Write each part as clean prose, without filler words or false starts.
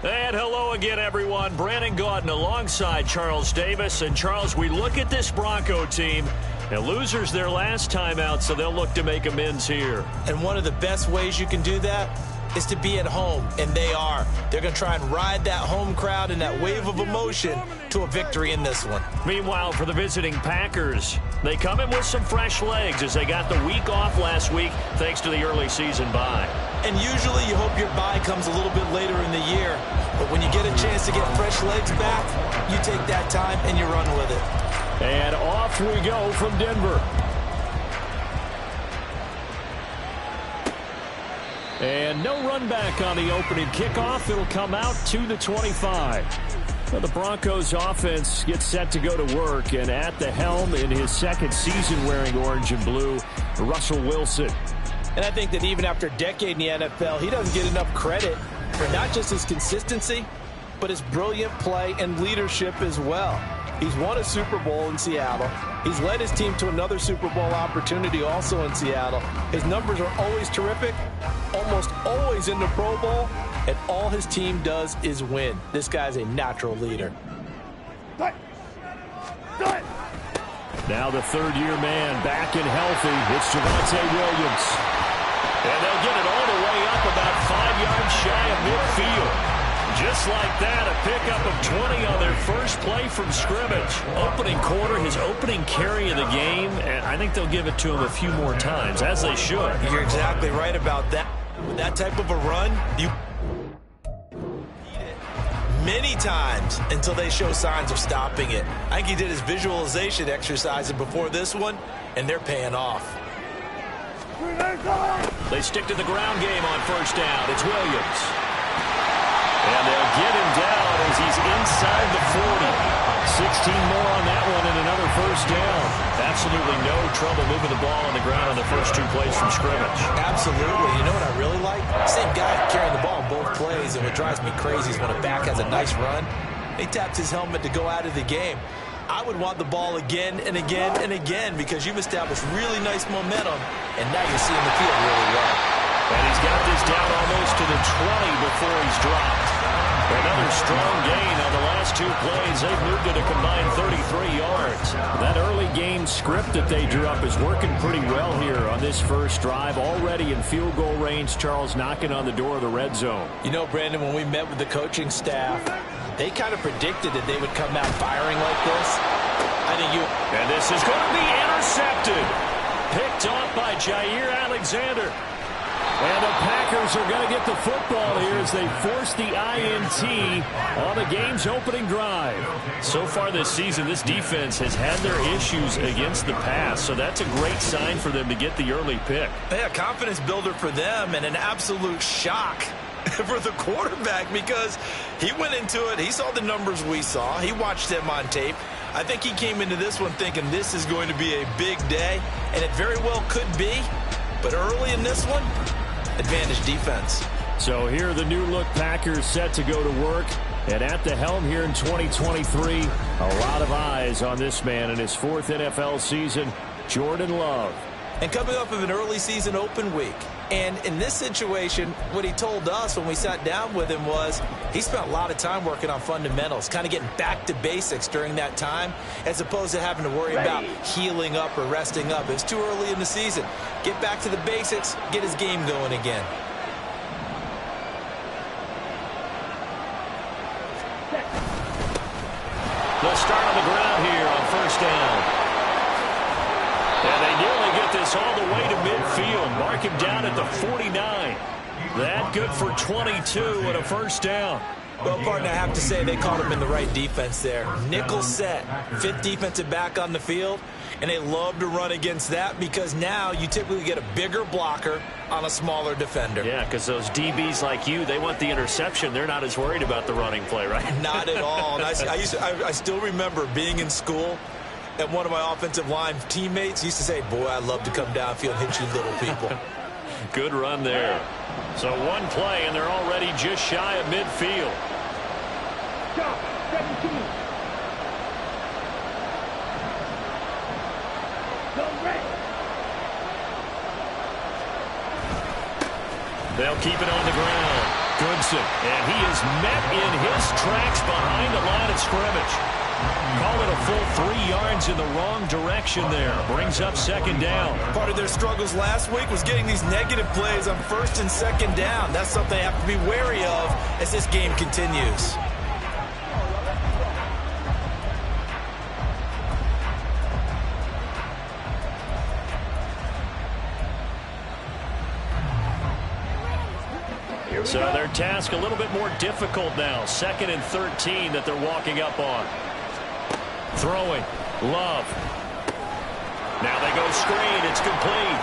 And hello again, everyone. Brandon Gaudin alongside Charles Davis. And, Charles, we look at this Bronco team. And losers their last time out, so they'll look to make amends here. And one of the best ways you can do that is to be at home, and they are. They're going to try and ride that home crowd and that wave of emotion to a victory in this one. Meanwhile, for the visiting Packers, they come in with some fresh legs as they got the week off last week thanks to the early season bye. And usually you hope your bye comes a little bit later in the year. But when you get a chance to get fresh legs back, you take that time and you run with it. And off we go from Denver. And no run back on the opening kickoff. It'll come out to the 25. Well, the Broncos offense gets set to go to work, and at the helm in his second season wearing orange and blue, Russell Wilson. And I think that even after a decade in the NFL, he doesn't get enough credit for not just his consistency, but his brilliant play and leadership as well. He's won a Super Bowl in Seattle. He's led his team to another Super Bowl opportunity also in Seattle. His numbers are always terrific, almost always in the Pro Bowl, and all his team does is win. This guy's a natural leader. Now the third-year man back and healthy. It's Javonte Williams. And they'll get it all the way up about 5 yards shy of midfield. Just like that, a pickup of 20 on their first play from scrimmage. Opening quarter, his opening carry of the game, and I think they'll give it to him a few more times, as they should. You're exactly right about that. With that type of a run, you many times until they show signs of stopping it. I think he did his visualization exercises before this one, and they're paying off. They stick to the ground game on first down. It's Williams. And they'll get him down as he's inside the 40. 16 more on that one and another first down. Absolutely no trouble moving the ball on the ground on the first two plays from scrimmage. Absolutely. You know what I really like? Same guy carrying the ball in both plays, and what drives me crazy is when a back has a nice run, he taps his helmet to go out of the game. I would want the ball again and again and again because you've established really nice momentum, and now you're seeing the field really well. And he's got this down almost to the 20 before he's dropped. Another strong gain on the last two plays. They've moved it a combined 33 yards. That early game script that they drew up is working pretty well here on this first drive. Already in field goal range, Charles knocking on the door of the red zone. You know, Brandon, when we met with the coaching staff, they kind of predicted that they would come out firing like this. And this is going to be intercepted. Picked off by Jair Alexander. And the Packers are going to get the football here as they force the INT on the game's opening drive. So far this season, this defense has had their issues against the pass, so that's a great sign for them to get the early pick. Yeah, confidence builder for them and an absolute shock for the quarterback because he went into it. He saw the numbers we saw. He watched them on tape. I think he came into this one thinking this is going to be a big day, and it very well could be. But early in this one, advantage defense. So here are the new-look Packers set to go to work. And at the helm here in 2023, a lot of eyes on this man in his fourth NFL season, Jordan Love. And coming off of an early season open week. And in this situation, what he told us when we sat down with him was he spent a lot of time working on fundamentals, kind of getting back to basics during that time, as opposed to having to worry about healing up or resting up. It's too early in the season. Get back to the basics, get his game going again. They'll start on the ground here on first down. And they nearly get this all the way to midfield. Mark him down at the 49. That good for 22 and a first down. Well, partner, I have to say they caught him in the right defense there. Nickel set, fifth defensive back on the field, and they love to run against that because now you typically get a bigger blocker on a smaller defender. Yeah, because those DBs like you, they want the interception. They're not as worried about the running play, right? Not at all. And I still remember being in school, and one of my offensive line teammates used to say, boy, I love to come downfield and hit you little people. Good run there. So one play, and they're already just shy of midfield. They'll keep it on the ground. Good Goodson, and he is met in his tracks behind the line of scrimmage. Call it a full 3 yards in the wrong direction there. Brings up second down. Part of their struggles last week was getting these negative plays on first and second down. That's something they have to be wary of as this game continues. So their task a little bit more difficult now. 2nd and 13 that they're walking up on. Throwing. Love. Now they go screen. It's complete.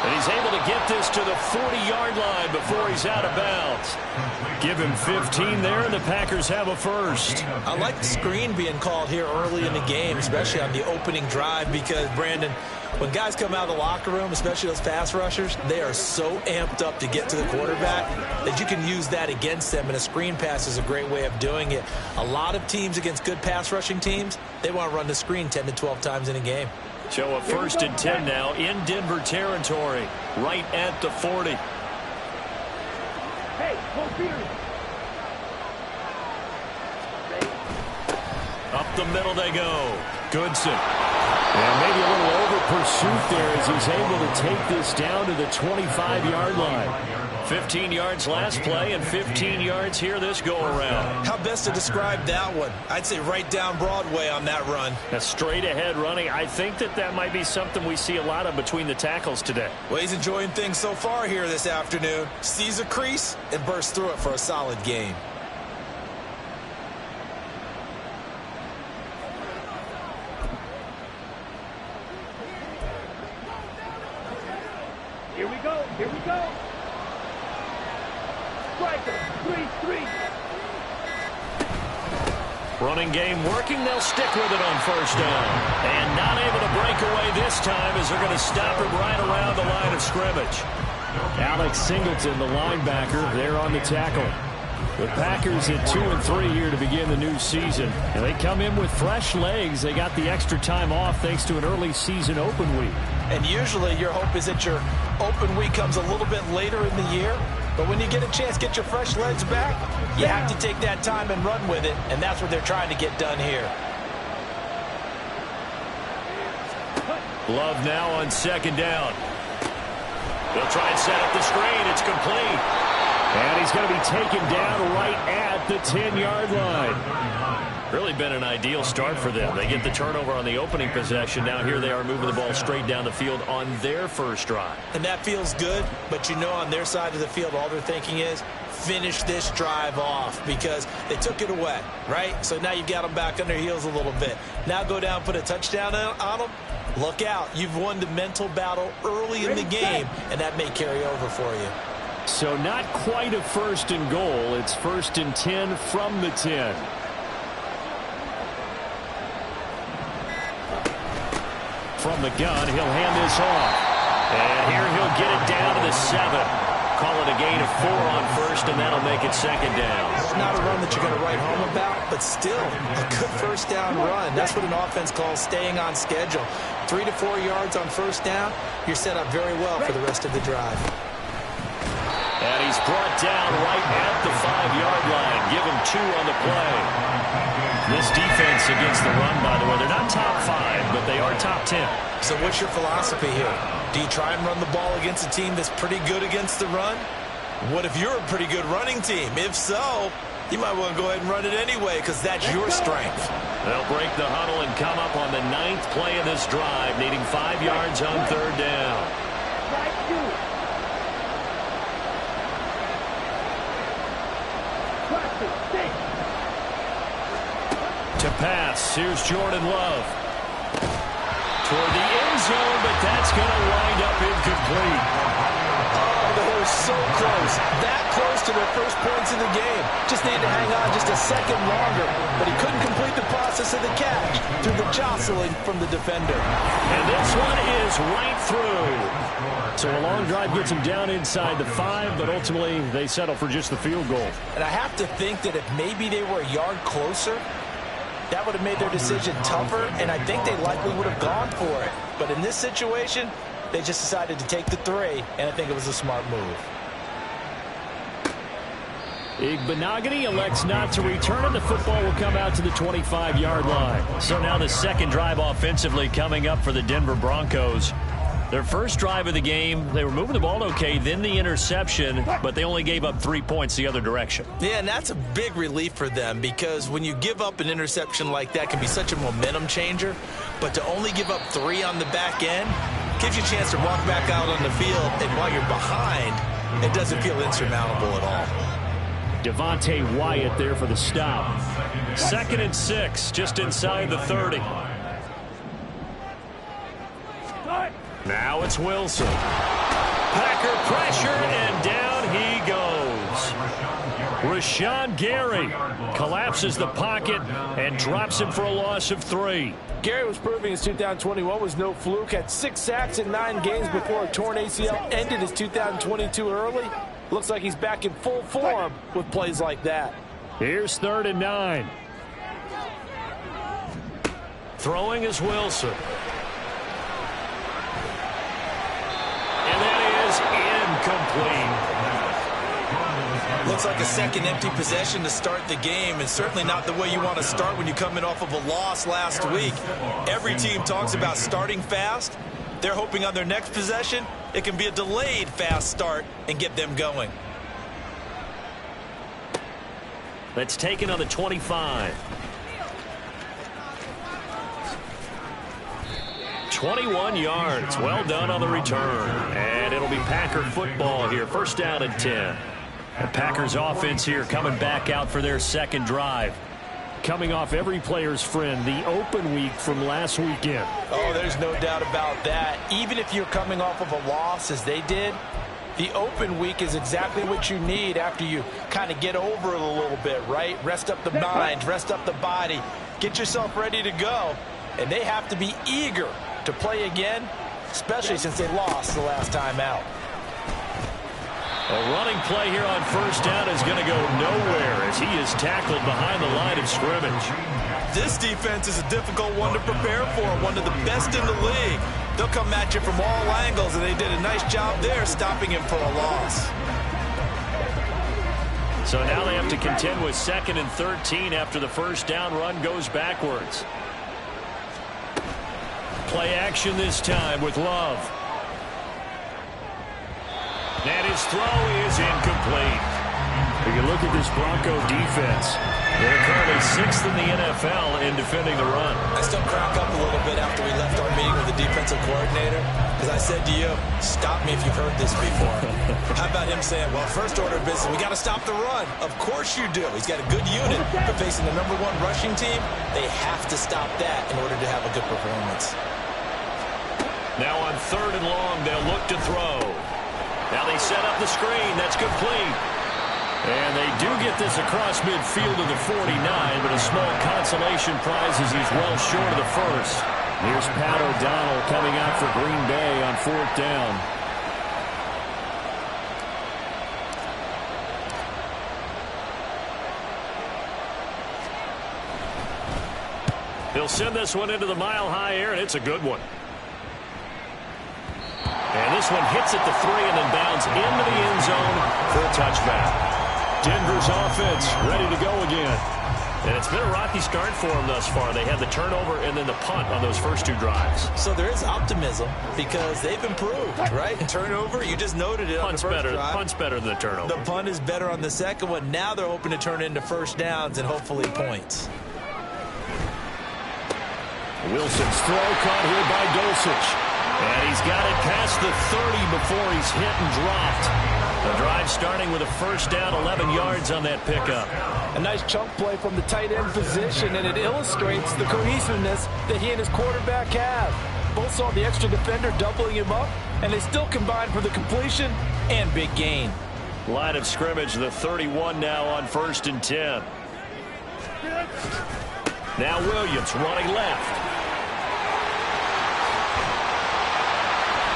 And he's able to get this to the 40-yard line before he's out of bounds. Give him 15 there, and the Packers have a first. I like the screen being called here early in the game, especially on the opening drive, because, Brandon, when guys come out of the locker room, especially those pass rushers, they are so amped up to get to the quarterback that you can use that against them, and a screen pass is a great way of doing it. A lot of teams against good pass rushing teams, they want to run the screen 10 to 12 times in a game. So a 1st and 10 now in Denver territory, right at the 40. Up the middle they go. Goodson. And maybe a little over pursuit there as he's able to take this down to the 25-yard line. 15 yards last play and 15 yards here this go-around. How best to describe that one? I'd say right down Broadway on that run. A straight-ahead running. I think that might be something we see a lot of between the tackles today. Well, he's enjoying things so far here this afternoon. Sees a crease and bursts through it for a solid gain. Here we go. Here we go. Striker, 3-3. Running game working. They'll stick with it on first down. And not able to break away this time as they're going to stop him right around the line of scrimmage. Alex Singleton, the linebacker, there on the tackle. The Packers at 2-3 here to begin the new season. And they come in with fresh legs. They got the extra time off thanks to an early season open week. And usually your hope is that your open week comes a little bit later in the year. But when you get a chance to get your fresh legs back, you have to take that time and run with it. And that's what they're trying to get done here. Love now on second down. They'll try and set up the screen. It's complete. And he's going to be taken down right at the 10-yard line. Really been an ideal start for them. They get the turnover on the opening possession. Now here they are moving the ball straight down the field on their first drive. And that feels good, but you know on their side of the field all they're thinking is finish this drive off because they took it away, right? So now you've got them back on their heels a little bit. Now go down, put a touchdown on them. Look out. You've won the mental battle early in the game, and that may carry over for you. So not quite a 1st and goal. It's 1st and 10 from the 10. From the gun, he'll hand this off. And here he'll get it down to the 7. Call it a gain of 4 on first, and that'll make it second down. Not a run that you're going to write home about, but still a good first down run. That's what an offense calls staying on schedule. 3 to 4 yards on first down, you're set up very well for the rest of the drive. And he's brought down right at the 5-yard line. Give him 2 on the play. This defense against the run, by the way, they're not top 5, but they are top 10. So what's your philosophy here? Do you try and run the ball against a team that's pretty good against the run? What if you're a pretty good running team? If so, you might want to go ahead and run it anyway because that's your strength. They'll break the huddle and come up on the 9th play of this drive, needing 5 yards on third down. To pass, here's Jordan Love. Toward the end zone, but that's going to wind up incomplete. Oh, they were so close. That close to their first points in the game. Just needed to hang on just a second longer, but he couldn't complete the process of the catch through the jostling from the defender. And this one is right through. So a long drive gets him down inside the 5, but ultimately they settle for just the field goal. And I have to think that if maybe they were a yard closer, that would have made their decision tougher, and I think they likely would have gone for it. But in this situation, they just decided to take the 3, and I think it was a smart move. Igbenogany elects not to return, and the football will come out to the 25-yard line. So now the second drive offensively coming up for the Denver Broncos. Their first drive of the game, they were moving the ball okay, then the interception, but they only gave up 3 points the other direction. Yeah, and that's a big relief for them, because when you give up an interception like that, it can be such a momentum changer. But to only give up 3 on the back end gives you a chance to walk back out on the field, and while you're behind, it doesn't feel insurmountable at all. Devontae Wyatt there for the stop. 2nd and 6, just inside the 30. Now it's Wilson. Packer pressure, and down he goes. Rashawn Gary collapses the pocket and drops him for a loss of 3. Gary was proving his 2021 was no fluke. Had 6 sacks in 9 games before a torn ACL ended his 2022 early. Looks like he's back in full form with plays like that. Here's 3rd and 9. Throwing is Wilson. And that is incomplete. Looks like a second empty possession to start the game, and certainly not the way you want to start when you're coming off of a loss last week. Every team talks about starting fast. They're hoping on their next possession it can be a delayed fast start and get them going. That's taken on the 25. 21 yards. Well done on the return. And it'll be Packer football here. 1st down and 10. The Packers offense here coming back out for their second drive. Coming off every player's friend, the open week from last weekend. Oh, there's no doubt about that. Even if you're coming off of a loss as they did, the open week is exactly what you need after you kind of get over it a little bit, right? Rest up the mind, rest up the body, get yourself ready to go. And they have to be eager to play again, especially since they lost the last time out. A running play here on 1st down is going to go nowhere as he is tackled behind the line of scrimmage. This defense is a difficult one to prepare for, one of the best in the league. They'll come at you from all angles, and they did a nice job there stopping him for a loss. So now they have to contend with 2nd and 13 after the 1st down run goes backwards. Play action this time with Love. And his throw is incomplete. If you look at this Bronco defense, they're currently 6th in the NFL in defending the run. I still crack up a little bit after we left our meeting with the defensive coordinator, because I said to you, stop me if you've heard this before. How about him saying, well, first order of business, we got to stop the run. Of course you do. He's got a good unit, but facing the #1 rushing team, they have to stop that in order to have a good performance. Now on 3rd and long, they'll look to throw. Now they set up the screen. That's complete. And they do get this across midfield to the 49, but a small consolation prize as he's well short of the 1st. Here's Pat O'Donnell coming out for Green Bay on 4th down. He'll send this one into the mile-high air, and it's a good one. And this one hits at the 3 and then bounds into the end zone for a touchback. Denver's offense ready to go again. And it's been a rocky start for them thus far. They had the turnover and then the punt on those first 2 drives. So there is optimism because they've improved, right? Turnover, you just noted it on the first drive. Punt's better than the turnover. The punt is better on the second one. Now they're hoping to turn into 1st downs and hopefully points. Wilson's throw caught here by Dulcich. And he's got it past the 30 before he's hit and dropped. The drive starting with a 1st down, 11 yards on that pickup. A nice chunk play from the tight end position, and it illustrates the cohesiveness that he and his quarterback have. Both saw the extra defender doubling him up, and they still combined for the completion and big gain. Line of scrimmage, the 31 now on 1st and 10. Now Williams running left.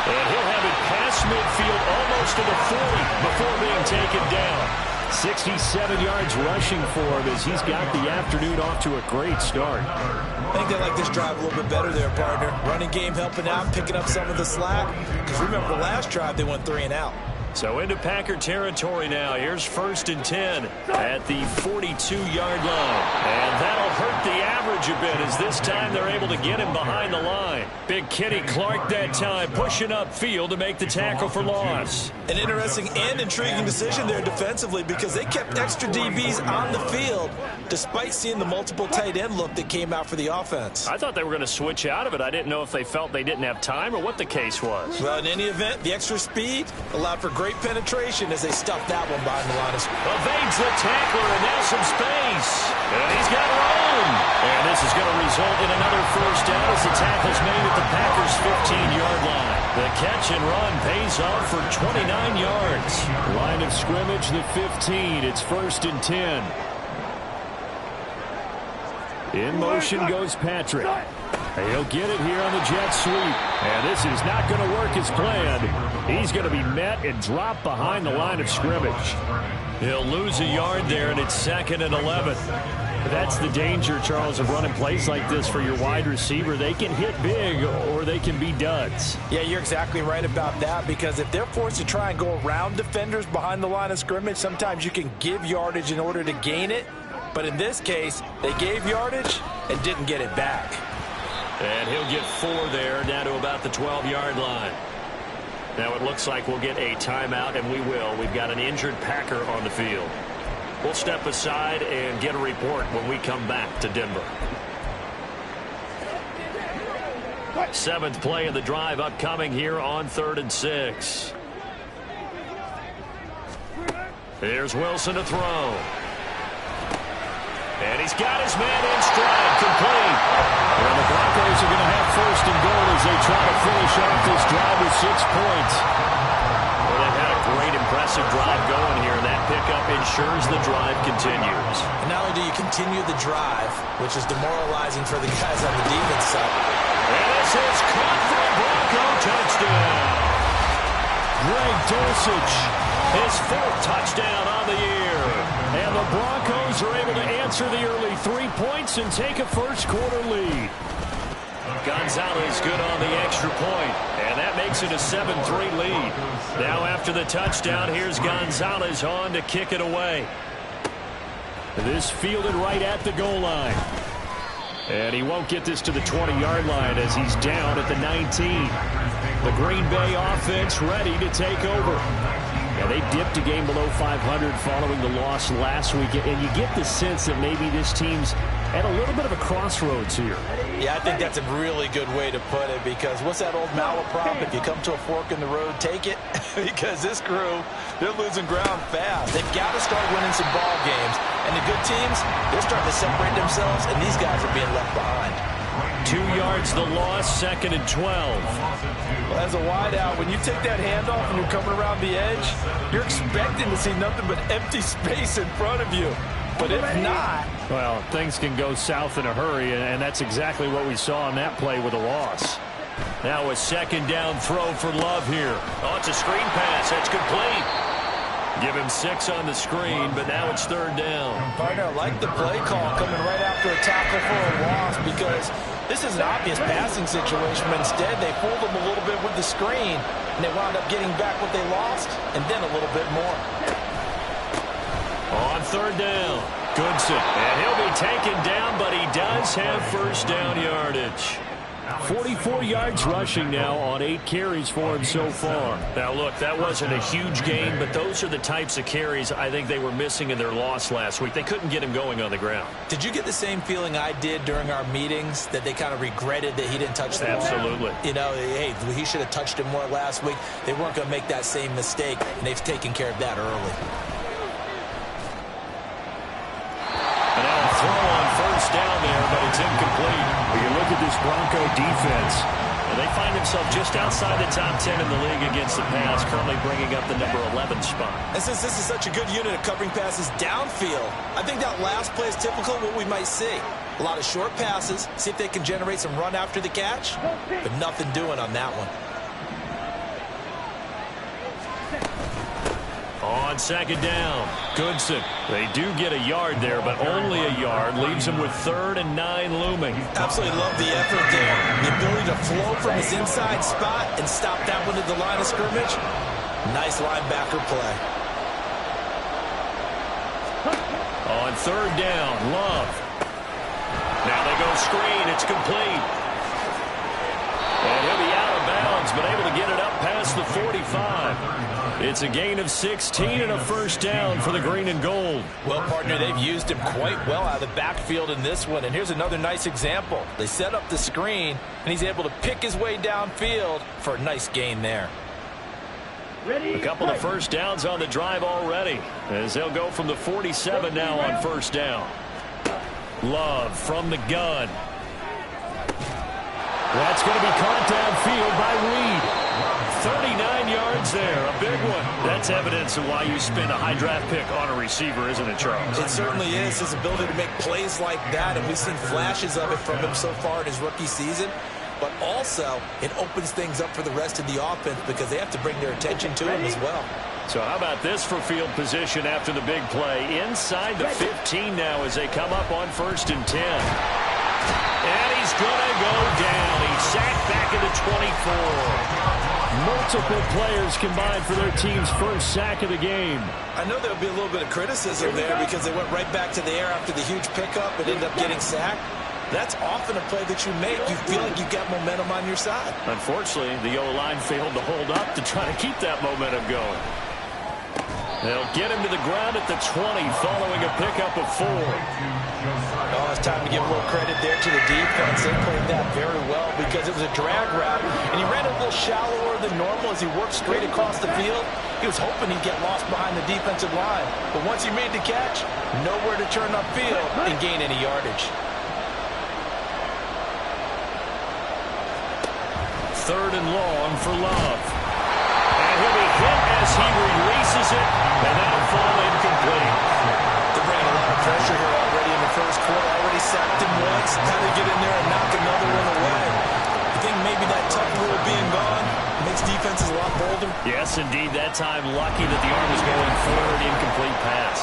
And he'll have it past midfield almost to the 40 before being taken down. 67 yards rushing for him as he's got the afternoon off to a great start. I think they like this drive a little bit better there, partner. Running game helping out, picking up some of the slack. Because remember, the last drive they went 3 and out. So into Packer territory now. Here's 1st and 10 at the 42-yard line. And that'll hurt the average a bit as this time they're able to get him behind the line. Big Kenny Clark that time pushing upfield to make the tackle for loss. An interesting and intriguing decision there defensively because they kept extra DBs on the field despite seeing the multiple tight end look that came out for the offense. I thought they were going to switch out of it. I didn't know if they felt they didn't have time or what the case was. Well, in any event, the extra speed allowed for great penetration as they stuffed that one behind the line. Evades the tackler, and now some space. And he's got room. And this is going to result in another 1st down as the tackle's made at the Packers' 15-yard line. The catch and run pays off for 29 yards. Line of scrimmage, the 15. It's 1st and 10. In motion goes Patrick. He'll get it here on the jet sweep. And this is not going to work as planned. He's going to be met and dropped behind the line of scrimmage. He'll lose a yard there, and it's 2nd and 11. That's the danger, Charles, of running plays like this for your wide receiver. They can hit big or they can be duds. Yeah, you're exactly right about that because if they're forced to try and go around defenders behind the line of scrimmage, sometimes you can give yardage in order to gain it. But in this case, they gave yardage and didn't get it back. And he'll get 4 there, down to about the 12-yard line. Now it looks like we'll get a timeout, and we will. We've got an injured Packer on the field. We'll step aside and get a report when we come back to Denver. 7th play of the drive upcoming here on 3rd and 6. Here's Wilson to throw. And he's got his man in stride, complete. And the Broncos are going to have 1st and goal as they try to finish off this drive with 6 points. Well, they've had a great, impressive drive going here. That pickup ensures the drive continues. And not only do you continue the drive, which is demoralizing for the guys on the defense side. And this is caught for a Bronco touchdown. Greg Dulcich, his 4th touchdown on the year. And the Broncos are able to answer the early 3 points and take a first-quarter lead. Gonzalez good on the extra point, and that makes it a 7-3 lead. Now after the touchdown, here's Gonzalez on to kick it away. This fielded right at the goal line. And he won't get this to the 20-yard line as he's down at the 19. The Green Bay offense ready to take over. Yeah, they dipped a game below 500 following the loss last week, and you get the sense that maybe this team's at a little bit of a crossroads here. Yeah, I think that's a really good way to put it because what's that old malaprop? If you come to a fork in the road, take it. Because this crew, they're losing ground fast. They've got to start winning some ball games. And the good teams, they're starting to separate themselves, and these guys are being left behind. 2 yards the loss, 2nd and 12. Well, as a wideout, when you take that handoff and you're coming around the edge, you're expecting to see nothing but empty space in front of you. But if not... Well, things can go south in a hurry, and that's exactly what we saw on that play with a loss. Now a 2nd down throw for Love here. Oh, it's a screen pass. That's complete. Give him 6 on the screen, but now it's 3rd down. Partner, I like the play call coming right after a tackle for a loss because this is an obvious passing situation, but instead they fooled them a little bit with the screen, and they wound up getting back what they lost, and then a little bit more. On 3rd down, Goodson, and he'll be taken down, but he does have 1st down yardage. 44 yards rushing now on 8 carries for him so far. Now, look, that wasn't a huge gain, but those are the types of carries I think they were missing in their loss last week. They couldn't get him going on the ground. Did you get the same feeling I did during our meetings, that they kind of regretted that he didn't touch the ball? Absolutely. You know, hey, he should have touched him more last week. They weren't going to make that same mistake, and they've taken care of that early. And now a throw on 1st down there, but it's incomplete. When you look at this Bronco defense, and they find themselves just outside the top 10 in the league against the pass, currently bringing up the number 11 spot. And since this is such a good unit of covering passes downfield, I think that last play is typical of what we might see. A lot of short passes, see if they can generate some run after the catch, but nothing doing on that one. On 2nd down, Goodson. They do get a yard there, but only a yard. Leaves him with 3rd and 9 looming. Absolutely love the effort there. The ability to flow from his inside spot and stop that one at the line of scrimmage. Nice linebacker play. On third down, Love. Now they go screen. It's complete. And he'll be out of bounds, but able to get it up past the 45. It's a gain of 16 and a first down for the green and gold. Well, partner, they've used him quite well out of the backfield in this one. And here's another nice example. They set up the screen, and he's able to pick his way downfield for a nice gain there. A couple of first downs on the drive already, as they'll go from the 47 now on first down. Love from the gun. That's going to be caught downfield by Reed. 39 yards there, a big one. That's evidence of why you spend a high draft pick on a receiver, isn't it, Charles? It certainly is. His ability to make plays like that, and we've seen flashes of it from him so far in his rookie season. But also, it opens things up for the rest of the offense because they have to bring their attention to him as well. So how about this for field position after the big play? Inside the 15 now as they come up on 1st and 10. And he's going to go down. He's sacked back at the 24. Multiple players combined for their team's first sack of the game. I know there'll be a little bit of criticism there because they went right back to the air after the huge pickup and ended up getting sacked. That's often a play that you make. You feel like you've got momentum on your side. Unfortunately, the O-line failed to hold up to try to keep that momentum going. They'll get him to the ground at the 20 following a pickup of 4. Oh, it's time to give a little credit there to the defense. They played that very well because it was a drag route, and he ran a little shallower than normal as he worked straight across the field. He was hoping he'd get lost behind the defensive line, but once he made the catch, nowhere to turn upfield and gain any yardage. 3rd and long for Love. And he'll be hit as he releases it, and that'll fall incomplete. They're bringing a lot of pressure here already in the first quarter. Already sacked him once. Time to get in there and knock another one away. I think maybe that tough rule being gone makes defenses a lot bolder. Yes, indeed. That time lucky that the arm was going forward. Incomplete pass.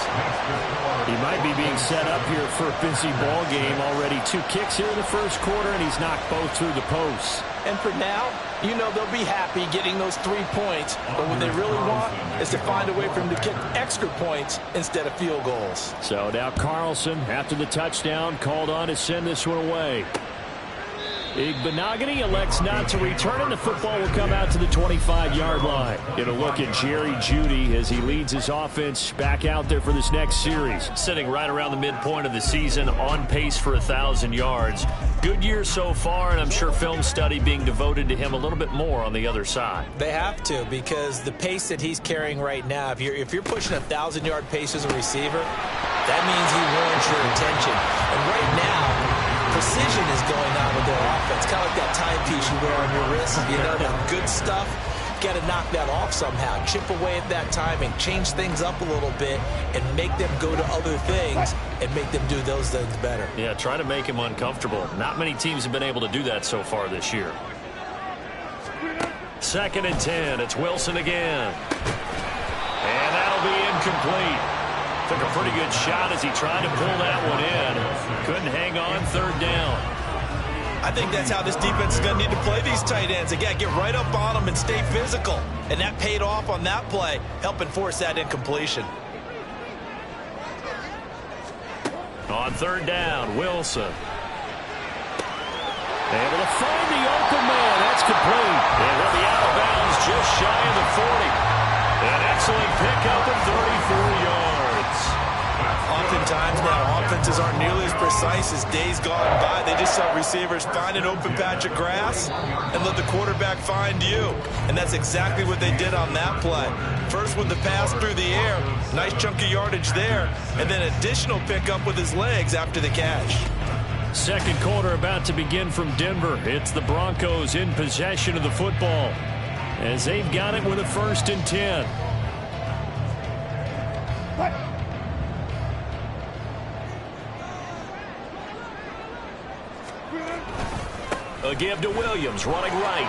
He might be being set up here for a busy ball game. Already 2 kicks here in the first quarter, and he's knocked both through the posts. And for now, you know they'll be happy getting those 3 points. But what they really want is to find a way for him to kick extra points instead of field goals. So now Carlson, after the touchdown, called on to send this one away. Igbenogany elects not to return, and the football will come out to the 25-yard line. It'll look at Jerry Jeudy as he leads his offense back out there for this next series. Sitting right around the midpoint of the season, on pace for 1,000 yards. Good year so far, and I'm sure film study being devoted to him a little bit more on the other side. They have to, because the pace that he's carrying right now, if you're pushing a 1,000-yard pace as a receiver, that means he warrants your attention. And right now, precision is going on with their offense. Kind of like that timepiece you wear on your wrist. You know, that good stuff. Got to knock that off somehow. Chip away at that timing. Change things up a little bit and make them go to other things and make them do those things better. Yeah, try to make him uncomfortable. Not many teams have been able to do that so far this year. 2nd and 10. It's Wilson again. And that'll be incomplete. Took a pretty good shot as he tried to pull that one in. Couldn't hang on 3rd down. I think that's how this defense is going to need to play these tight ends. They got to get right up on them and stay physical. And that paid off on that play, helping force that incompletion. On 3rd down, Wilson. Able to find the open man. That's complete. And he'll be out of bounds just shy of the 40. An excellent pickup at 34 yards. Oftentimes now, offenses aren't nearly as precise as days gone by. They just saw receivers find an open patch of grass and let the quarterback find you. And that's exactly what they did on that play. First with the pass through the air, nice chunk of yardage there, and then additional pickup with his legs after the catch. 2nd quarter about to begin from Denver. It's the Broncos in possession of the football as they've got it with a 1st and 10. A give to Williams, running right.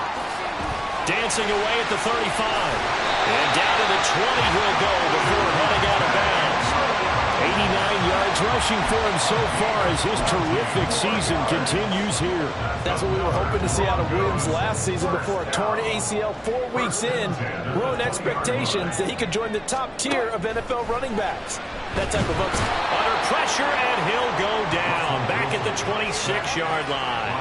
Dancing away at the 35. And down to the 20 he'll go before heading out of bounds. yards rushing for him so far as his terrific season continues here. That's what we were hoping to see out of Williams last season before a torn ACL 4 weeks in, growing expectations that he could join the top tier of NFL running backs. That type of upside. Under pressure, and he'll go down back at the 26-yard line.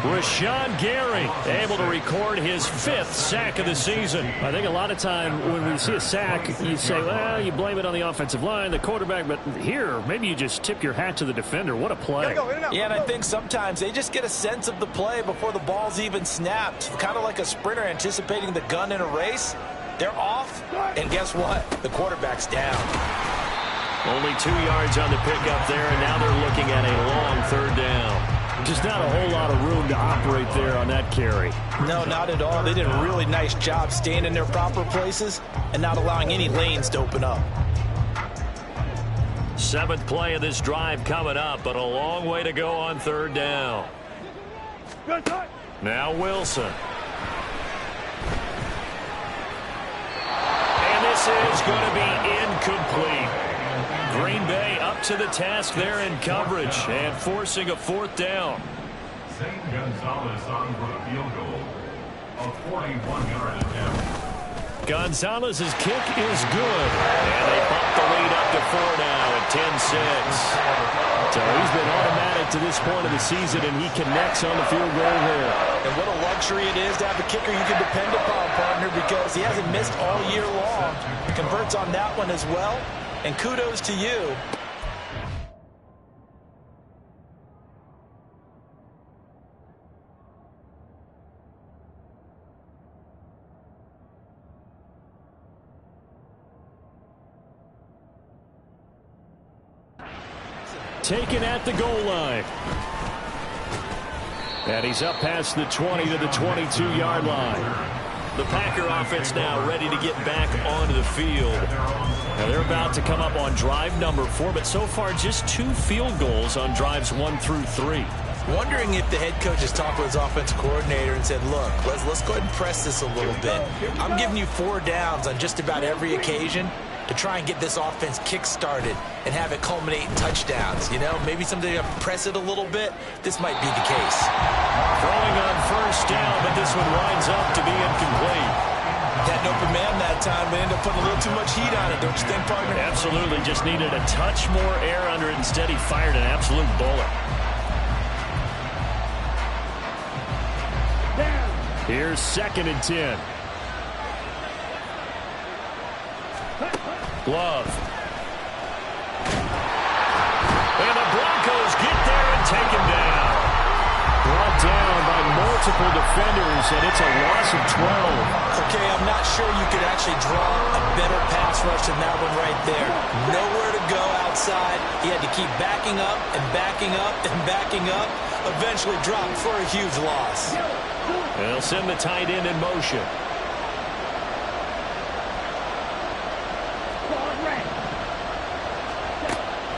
Rashawn Gary able to record his 5th sack of the season. I think a lot of time when we see a sack, you say, well, you blame it on the offensive line, the quarterback, but here, maybe you just tip your hat to the defender. What a play. Yeah, and I think sometimes they just get a sense of the play before the ball's even snapped, kind of like a sprinter anticipating the gun in a race. They're off, and guess what? The quarterback's down. Only 2 yards on the pickup there, and now they're looking at a long 3rd down. Just not a whole lot of room to operate there on that carry. No, not at all. They did a really nice job staying in their proper places and not allowing any lanes to open up. 7th play of this drive coming up, but a long way to go on 3rd down. Now Wilson. And this is going to be incomplete. Green Bay up to the task there in coverage and forcing a 4th down. St. Gonzalez on for a field goal. A 41-yard attempt. Gonzalez's kick is good. And they bump the lead up to 4 now at 10-6. So he's been automatic to this point of the season, and he connects on the field goal there. And what a luxury it is to have a kicker you can depend upon, partner, because he hasn't missed all year long. Converts on that one as well. And kudos to you. Taken at the goal line. And he's up past the 20 to the 22-yard line. The Packer offense now ready to get back onto the field. Now they're about to come up on drive number 4, but so far just 2 field goals on drives 1 through 3. Wondering if the head coach has talked to his offensive coordinator and said, look, let's go ahead and press this a little bit. I'm giving you 4 downs on just about every occasion to try and get this offense kick-started and have it culminate in touchdowns. You know, maybe someday you have to press it a little bit. This might be the case. Throwing on 1st down, but this one winds up to be incomplete. Had an open man that time, but ended up putting a little too much heat on it, don't you think, partner? Absolutely. Just needed a touch more air under it. Instead, he fired an absolute bullet. Here's 2nd and 10. Love. And the Broncos get there and take him down. Brought down by multiple defenders, and it's a loss of 12. Okay, I'm not sure you could actually draw a better pass rush than that one right there. Nowhere to go outside. He had to keep backing up and backing up and backing up. Eventually dropped for a huge loss. They'll send the tight end in motion.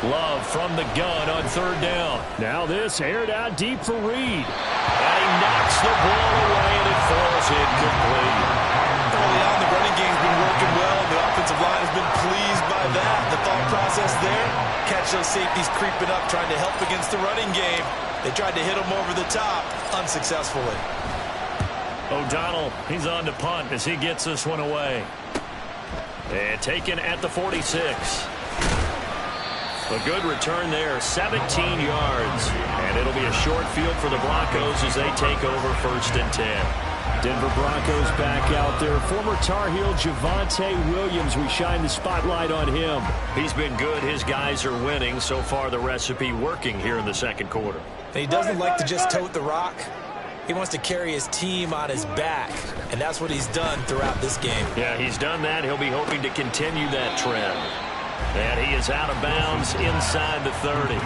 Love from the gun on 3rd down. Now this aired out deep for Reed. And he knocks the ball away, and it falls incomplete. Early on, the running game's been working well. The offensive line has been pleased by that. The thought process there, catch those safeties creeping up, trying to help against the running game. They tried to hit him over the top, unsuccessfully. O'Donnell, he's on to punt as he gets this one away. And taken at the 46. A good return there, 17 yards. And it'll be a short field for the Broncos as they take over 1st and 10. Denver Broncos back out there. Former Tar Heel Javonte Williams, we shine the spotlight on him. He's been good. His guys are winning. So far, the recipe working here in the 2nd quarter. He doesn't like to just tote the rock. He wants to carry his team on his back, and that's what he's done throughout this game. Yeah, he's done that. He'll be hoping to continue that trend. And he is out of bounds inside the 30.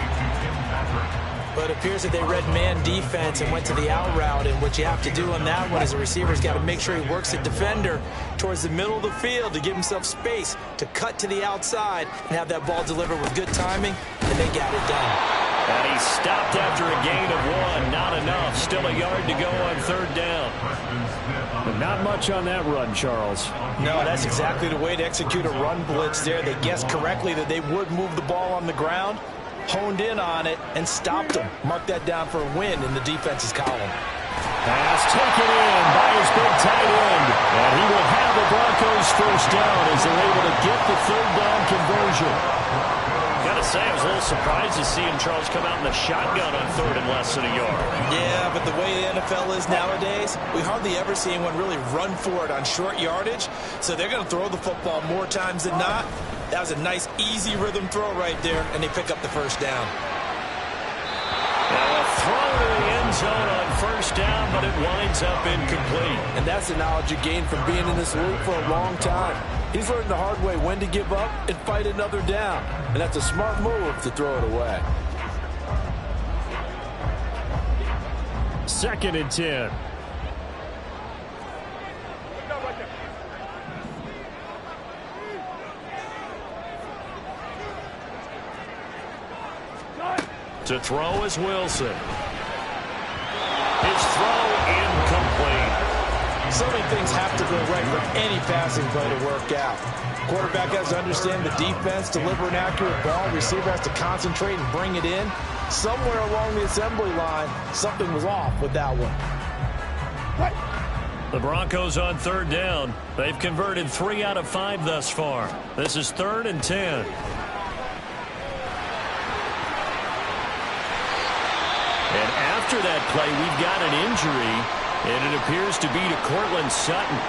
But it appears that they read man defense and went to the out route, and what you have to do on that one is a receiver's got to make sure he works the defender towards the middle of the field to give himself space to cut to the outside and have that ball delivered with good timing, and they got it done. And he stopped after a gain of 1. Not enough. Still a yard to go on 3rd down. But not much on that run, Charles. No, that's exactly the way to execute a run blitz there. They guessed correctly that they would move the ball on the ground, honed in on it, and stopped them. Mark that down for a win in the defense's column. Pass taken in by his big tight end. And he will have the Broncos first down as they're able to get the third down conversion. Gotta say, I was a little surprised to see him, Charles, come out in the shotgun on third and less than a yard. Yeah, but the way the NFL is nowadays, we hardly ever see anyone really run for it on short yardage. So they're going to throw the football more times than not. That was a nice, easy rhythm throw right there, and they pick up the first down. Now a throw to the end zone on first down, but it winds up incomplete. And that's the knowledge you gain from being in this league for a long time. He's learned the hard way when to give up and fight another down. And that's a smart move to throw it away. 2nd and 10. To throw is Wilson. His throw incomplete. So many things have to go right for any passing play to work out. Quarterback has to understand the defense, deliver an accurate ball. Receiver has to concentrate and bring it in. Somewhere along the assembly line, something was off with that one. The Broncos on third down. They've converted 3 out of 5 thus far. This is 3rd and 10. And after that play, we've got an injury, and it appears to be to Cortland Sutton.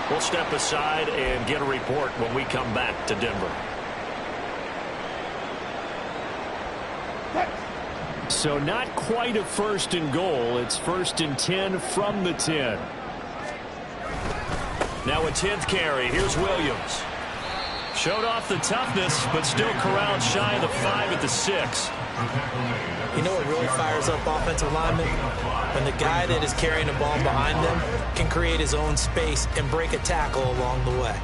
We'll step aside and get a report when we come back to Denver. So not quite a 1st and goal. It's 1st and 10 from the 10. Now a 10th carry. Here's Williams. Showed off the toughness, but still corralled shy of the 5 at the 6. You know what really fires up offensive linemen? When the guy that is carrying the ball behind them can create his own space and break a tackle along the way.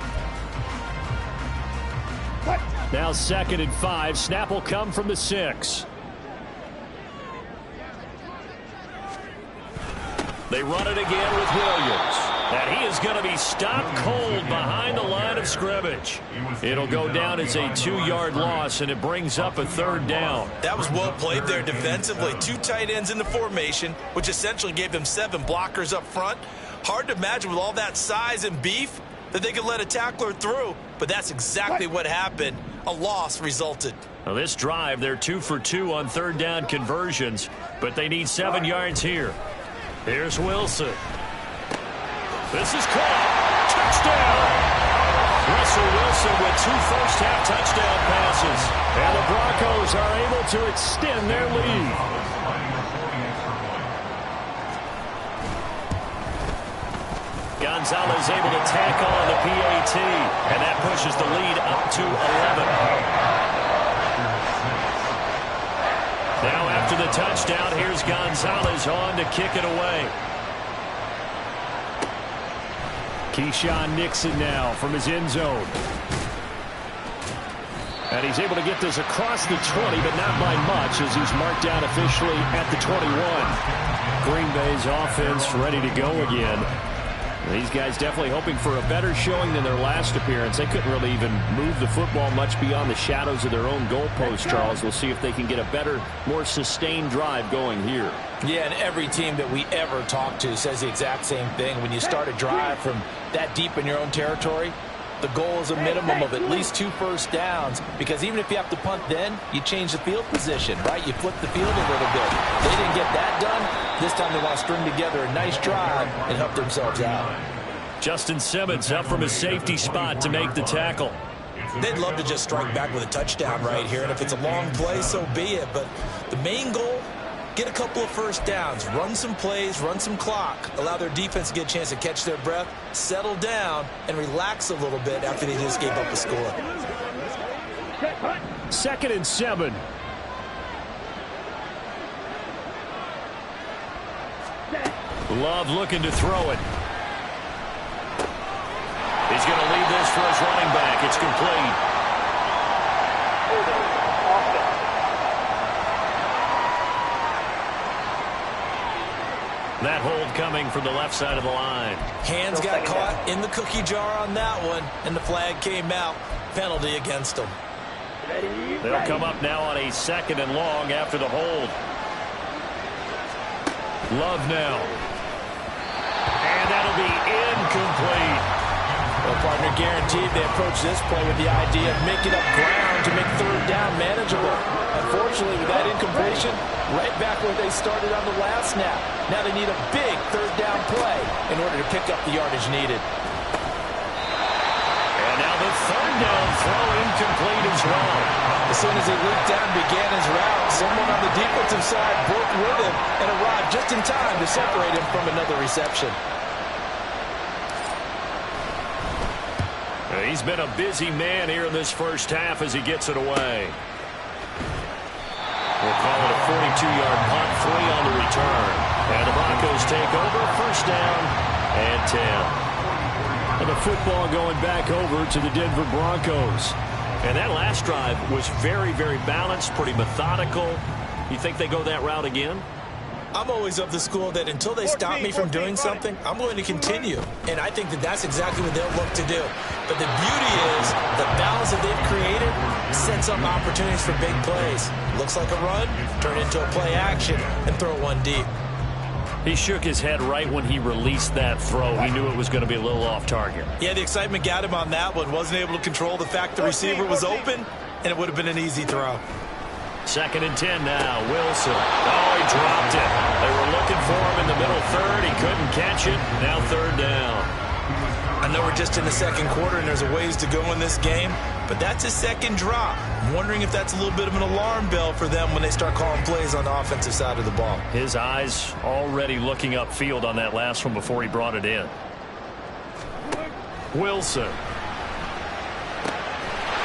Now 2nd and 5. Snap will come from the 6. They run it again with Williams. And he is going to be stopped cold behind the line of scrimmage. It'll go down as a 2-yard loss, and it brings up a 3rd down. That was well played there defensively. 2 tight ends in the formation, which essentially gave them 7 blockers up front. Hard to imagine with all that size and beef that they could let a tackler through, but that's exactly what happened. A loss resulted. Now this drive, they're 2 for 2 on 3rd down conversions, but they need 7 yards here. Here's Wilson. This is caught. Touchdown. Russell Wilson with 2 first-half touchdown passes. And the Broncos are able to extend their lead. Gonzalez able to tack on the PAT, and that pushes the lead up to 11. Now after the touchdown, here's Gonzalez on to kick it away. Keyshawn Nixon now from his end zone. And he's able to get this across the 20, but not by much as he's marked down officially at the 21. Green Bay's offense ready to go again. These guys definitely hoping for a better showing than their last appearance. They couldn't really even move the football much beyond the shadows of their own goalpost, Charles. We'll see if they can get a better, more sustained drive going here. Yeah, and every team that we ever talk to says the exact same thing. When you start a drive from that deep in your own territory, the goal is a minimum of at least 2 first downs, because even if you have to punt then, you change the field position, right? You flip the field a little bit. They didn't get that done. This time they want to string together a nice drive and help themselves out. Justin Simmons up from his safety spot to make the tackle. They'd love to just strike back with a touchdown right here, and if it's a long play, so be it. But the main goal, get a couple of first downs, run some plays, run some clock, allow their defense to get a chance to catch their breath, settle down, and relax a little bit after they just gave up a score. 2nd and 7. Love looking to throw it. He's going to leave this for his running back. It's complete. That hold coming from the left side of the line. Hands got caught in the cookie jar on that one, and the flag came out. Penalty against them. They'll come up now on a 2nd and long after the hold. Love now. And that'll be incomplete. Well, partner, guaranteed they approach this play with the idea of making up ground to make 3rd down manageable. Unfortunately, with that incompletion, right back where they started on the last snap. Now they need a big 3rd down play in order to pick up the yardage needed. And now the 3rd down throw incomplete as well. As soon as he leaped down and began his route, someone on the defensive side broke with him and arrived just in time to separate him from another reception. He's been a busy man here in this first half as he gets it away. We'll call it a 42-yard punt, 3 on the return. And the Broncos take over, 1st down and 10. And the football going back over to the Denver Broncos. And that last drive was very, very balanced, pretty methodical. You think they go that route again? I'm always of the school that until they stop me from doing something, I'm going to continue. And I think that that's exactly what they'll look to do. But the beauty is the balance that they've created sets up opportunities for big plays. Looks like a run, turn into a play action, and throw one deep. He shook his head right when he released that throw. He knew it was going to be a little off target. Yeah, the excitement got him on that one. Wasn't able to control the fact the receiver was open, and it would have been an easy throw. 2nd and 10 now. Wilson. Oh, he dropped it. They were looking for him in the middle 3rd. He couldn't catch it. Now 3rd down. I know we're just in the 2nd quarter and there's a ways to go in this game, but that's his 2nd drop. I'm wondering if that's a little bit of an alarm bell for them when they start calling plays on the offensive side of the ball. His eyes already looking upfield on that last one before he brought it in. Wilson.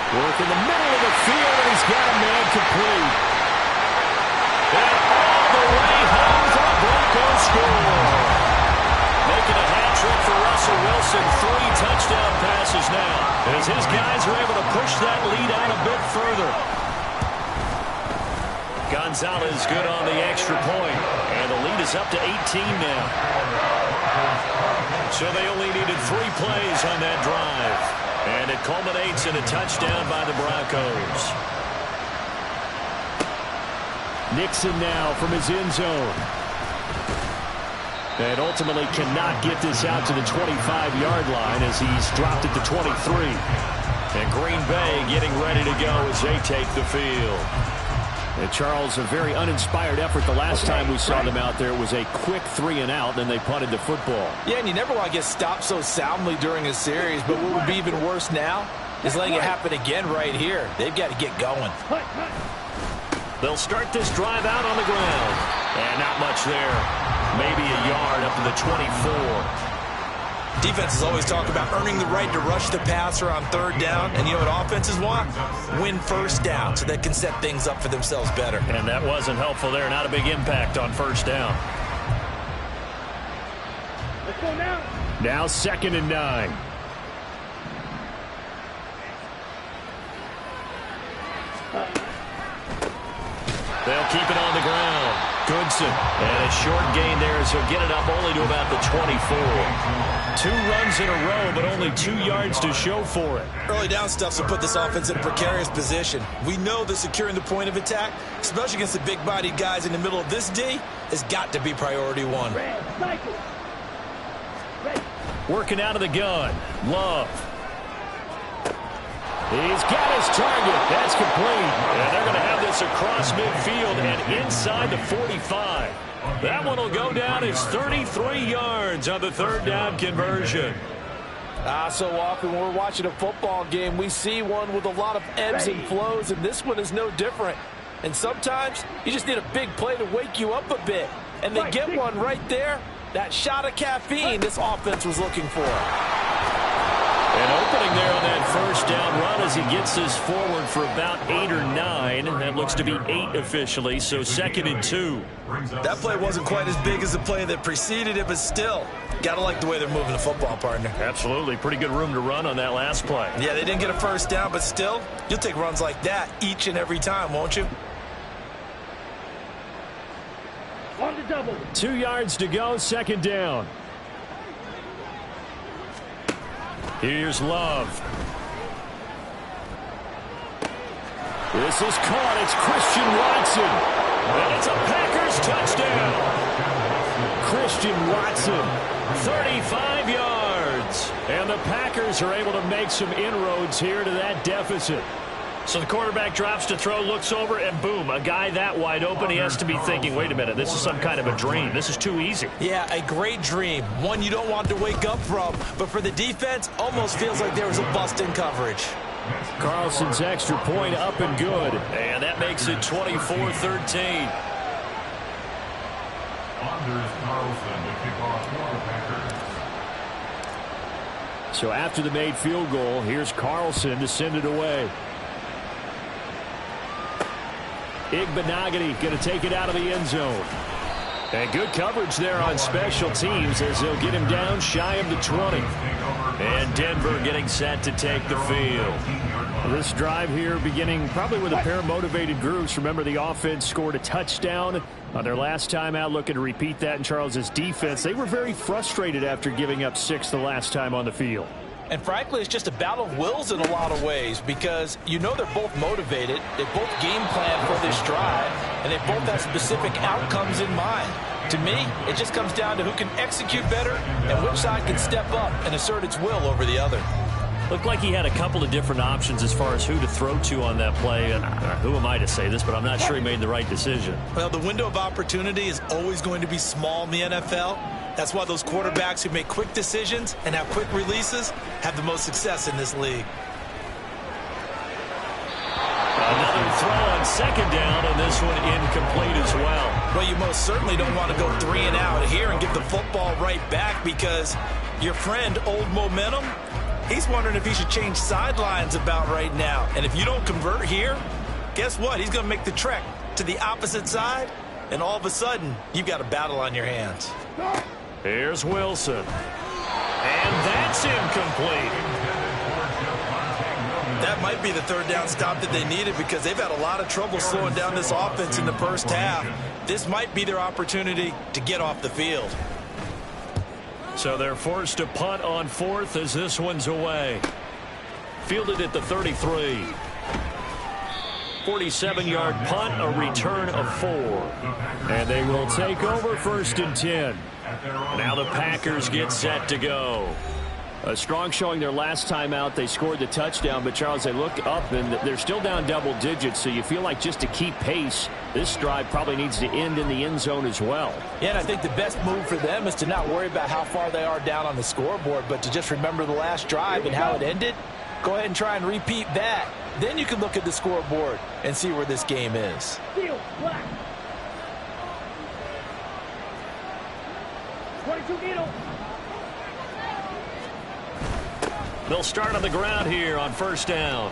Work in the middle of the field, and he's got a man complete. And all the way home, the Broncos score. Making a hat trick for Russell Wilson. 3 touchdown passes now, as his guys are able to push that lead out a bit further. Gonzalez good on the extra point, and the lead is up to 18 now. So they only needed 3 plays on that drive. And it culminates in a touchdown by the Broncos. Nixon now from his end zone. And ultimately cannot get this out to the 25-yard line as he's dropped it to 23. And Green Bay getting ready to go as they take the field. And Charles, a very uninspired effort the last time we saw them out there. It was a quick 3 and out, then they punted the football. Yeah, and you never want to get stopped so soundly during a series, but what would be even worse now is letting it happen again right here. They've got to get going. They'll start this drive out on the ground. And not much there. Maybe a yard up to the 24. Defenses always talk about earning the right to rush the passer on 3rd down. And you know what offenses want? Win 1st down so they can set things up for themselves better. And that wasn't helpful there. Not a big impact on 1st down. Let's go now. Now 2nd and 9. They'll keep it on the ground. Goodson. And a short gain there, so get it up only to about the 24. 2 runs in a row, but only 2 yards to show for it. Early down stuff will put this offense in a precarious position. We know that securing the point of attack, especially against the big-bodied guys in the middle of this D, has got to be priority 1. Working out of the gun. Love. He's got his target. That's complete. And they're going to have this across midfield and inside the 45. That one will go down as 33 yards on the 3rd down conversion. So often when we're watching a football game, we see one with a lot of ebbs and flows, and this one is no different. And sometimes you just need a big play to wake you up a bit. And they get one right there. That shot of caffeine this offense was looking for. And opening there on that 1st down run as he gets this forward for about 8 or 9. That looks to be 8 officially, so 2nd and 2. That play wasn't quite as big as the play that preceded it, but still, gotta like the way they're moving the football, partner. Absolutely. Pretty good room to run on that last play. Yeah, they didn't get a 1st down, but still, you'll take runs like that each and every time, won't you? On the double. 2 yards to go, second down. Here's Love. This is caught. It's Christian Watson. And it's a Packers touchdown. Christian Watson, 35 yards. And the Packers are able to make some inroads here to that deficit. So the quarterback drops to throw, looks over, and boom, a guy that wide open, he has to be thinking, wait a minute, this is some kind of a dream. This is too easy. Yeah, a great dream. One you don't want to wake up from. But for the defense, almost feels like there was a bust in coverage. Carlson's extra point up and good. And that makes it 24-13. Anders Carlson to kick off for the Packers. So after the made field goal, here's Carlson to send it away. Igbenogany going to take it out of the end zone. And good coverage there on special teams as they'll get him down shy of the 20. And Denver getting set to take the field. This drive here beginning probably with a pair of motivated groups. Remember, the offense scored a touchdown on their last time out, looking to repeat that in Charles's defense. They were very frustrated after giving up 6 the last time on the field. And frankly, it's just a battle of wills in a lot of ways because you know they're both motivated. They both game plan for this drive, and they both have specific outcomes in mind. To me, it just comes down to who can execute better and which side can step up and assert its will over the other. Looked like he had a couple of different options as far as who to throw to on that play. And who am I to say this, but I'm not sure he made the right decision. Well, the window of opportunity is always going to be small in the NFL. That's why those quarterbacks who make quick decisions and have quick releases have the most success in this league. Another throw on second down, and this one incomplete as well. Well, you most certainly don't want to go 3 and out here and get the football right back because your friend, Old Momentum, he's wondering if he should change sidelines about right now. And if you don't convert here, guess what? He's going to make the trek to the opposite side, and all of a sudden, you've got a battle on your hands. Here's Wilson. And that's incomplete. That might be the third down stop that they needed because they've had a lot of trouble slowing down this offense in the first half. This might be their opportunity to get off the field. So they're forced to punt on 4th as this one's away. Fielded at the 33. 47-yard punt, a return of 4. And they will take over 1st and 10. Now the Packers get set to go. A strong showing their last time out. They scored the touchdown, but Charles, they look up and they're still down double digits, so you feel like just to keep pace, this drive probably needs to end in the end zone as well. Yeah, and I think the best move for them is to not worry about how far they are down on the scoreboard, but to just remember the last drive and how it ended. Go ahead and try and repeat that. Then you can look at the scoreboard and see where this game is. Steel, black. 22 needle. They'll start on the ground here on 1st down.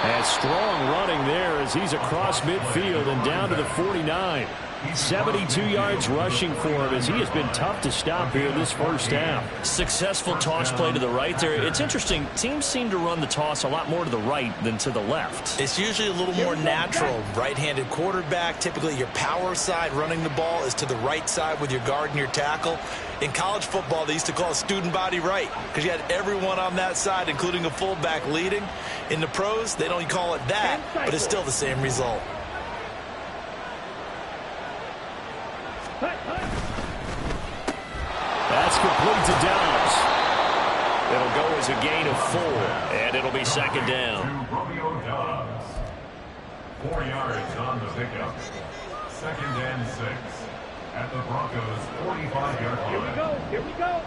And strong running there as he's across midfield and down to the 49. 72 yards rushing for him as he has been tough to stop here this first half. Successful toss play to the right there. It's interesting. Teams seem to run the toss a lot more to the right than to the left. It's usually a little more natural. Right-handed quarterback, typically your power side running the ball is to the right side with your guard and your tackle. In college football, they used to call it student body right because you had everyone on that side, including a fullback leading. In the pros, they don't call it that, but it's still the same result. That's complete to Downs. It'll go as a gain of 4, and it'll be second down. Romeo Dobbs. 4 yards on the pickup. 2nd and 6 at the Broncos' 45-yard line. Here we go. Here we go.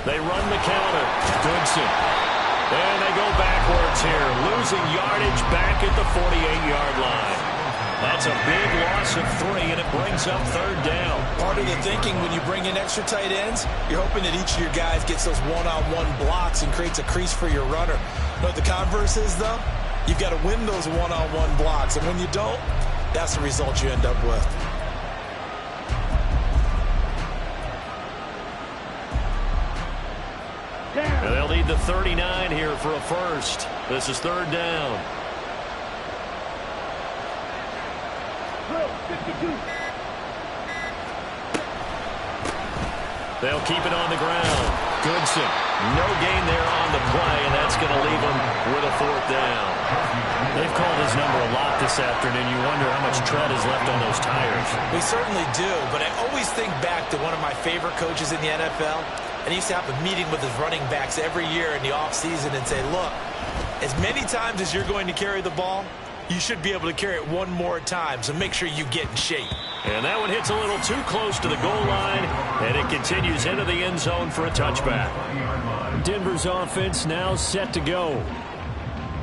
They run the counter. Goodson. And they go backwards here, losing yardage back at the 48-yard line. That's a big loss of 3, and it brings up 3rd down. Part of the thinking when you bring in extra tight ends, you're hoping that each of your guys gets those one-on-one blocks and creates a crease for your runner. You know what the converse is, though? You've got to win those one-on-one blocks, and when you don't, that's the result you end up with. And they'll need to 39 here for a first. This is third down. 52. They'll keep it on the ground. Goodson, no gain there on the play, and that's going to leave them with a fourth down. They've called his number a lot this afternoon. You wonder how much tread is left on those tires. We certainly do, but I always think back to one of my favorite coaches in the NFL, and he used to have a meeting with his running backs every year in the offseason and say, look, as many times as you're going to carry the ball, you should be able to carry it one more time, so make sure you get in shape. And that one hits a little too close to the goal line, and it continues into the end zone for a touchback. Denver's offense now set to go.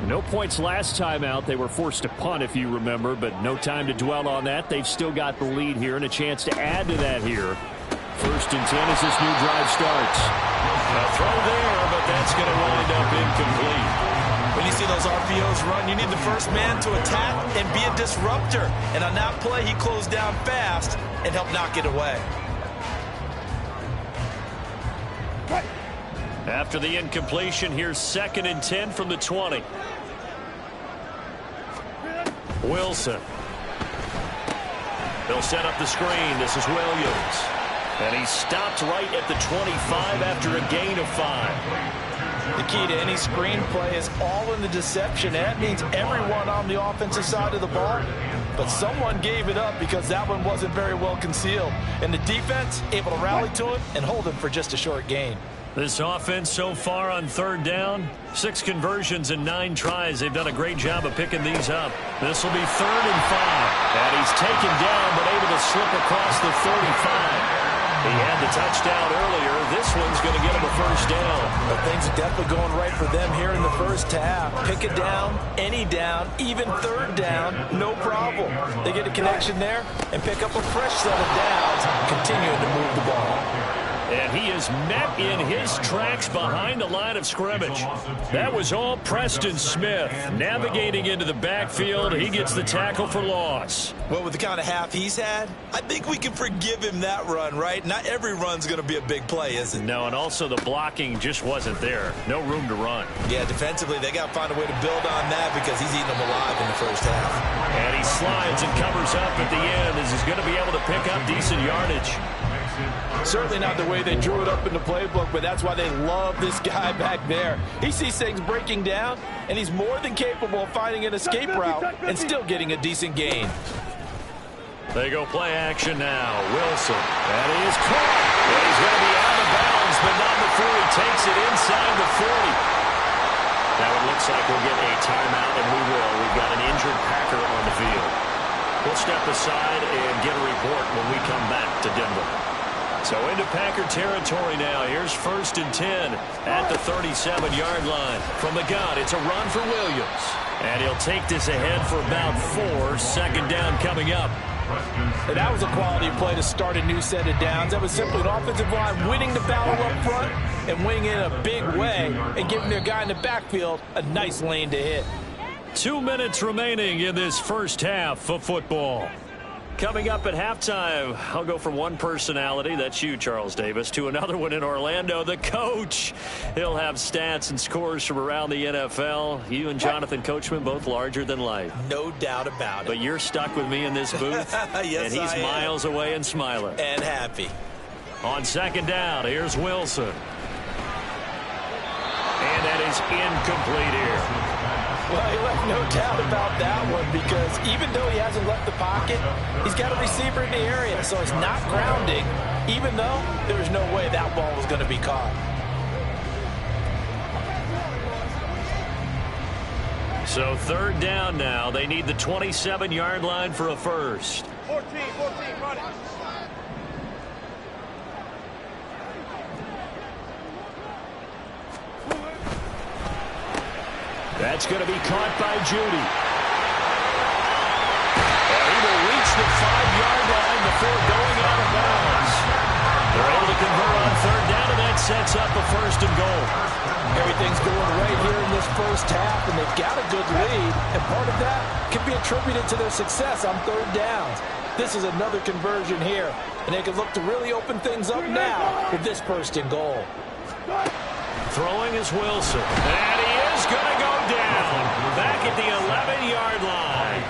No points last time out. They were forced to punt, if you remember, but no time to dwell on that. They've still got the lead here and a chance to add to that here. 1st and 10 as this new drive starts. A throw there, but that's going to wind up incomplete. When you see those RPOs run, you need the first man to attack and be a disruptor. And on that play, he closed down fast and helped knock it away. After the incompletion, here's 2nd and 10 from the 20. Wilson. They'll set up the screen. This is Williams. And he's stopped right at the 25 after a gain of 5. The key to any screen play is all in the deception. That means everyone on the offensive side of the ball. But someone gave it up because that one wasn't very well concealed. And the defense able to rally to it and hold him for just a short gain. This offense so far on 3rd down, 6 conversions and 9 tries. They've done a great job of picking these up. This will be 3rd and 5. And he's taken down but able to slip across the 35. He had the touchdown earlier. This one's going to get him a first down. But things are definitely going right for them here in the first half. Pick it down, any down, even 3rd down, no problem. They get a connection there and pick up a fresh set of downs, continuing to move the ball. And he is met in his tracks behind the line of scrimmage. That was all Preston Smith. Navigating into the backfield, he gets the tackle for loss. Well, with the kind of half he's had, I think we can forgive him that run, right? Not every run's going to be a big play, is it? No, and also the blocking just wasn't there. No room to run. Yeah, defensively, they got to find a way to build on that because he's eating them alive in the first half. And he slides and covers up at the end as he's going to be able to pick up decent yardage. Certainly not the way they drew it up in the playbook, but that's why they love this guy back there. He sees things breaking down, and he's more than capable of finding an escape route and still getting a decent gain. They go play action now. Wilson. And he is caught. And he's going to be out of bounds, but not before he takes it inside the 40. Now it looks like we'll get a timeout, and we will. We've got an injured Packer on the field. We'll step aside and get a report when we come back to Denver. So into Packer territory now. Here's 1st and 10 at the 37-yard line. From the gun, it's a run for Williams. And he'll take this ahead for about 4. 2nd down coming up. And that was a quality play to start a new set of downs. That was simply an offensive line winning the battle up front and winning in a big way and giving their guy in the backfield a nice lane to hit. 2 minutes remaining in this first half of football. Coming up at halftime, I'll go from one personality, that's you, Charles Davis, to another one in Orlando, the coach. He'll have stats and scores from around the NFL. You and Jonathan Coachman, both larger than life. No doubt about it. But you're stuck with me in this booth, yes, and he's miles away and smiling. And happy. On 2nd down, here's Wilson. And that is incomplete here. Well, he left no doubt about that one because even though he hasn't left the pocket, he's got a receiver in the area, so it's not grounding, even though there was no way that ball was going to be caught. So 3rd down now. They need the 27-yard line for a first. 14, run it. That's going to be caught by Judy. And he will reach the 5-yard line before going out of bounds. They're able to convert on 3rd down, and that sets up a 1st and goal. Everything's going right here in this first half, and they've got a good lead, and part of that can be attributed to their success on 3rd downs. This is another conversion here, and they can look to really open things up now with this 1st and goal. Throwing is Wilson. And he is going to go down back at the 11-yard line.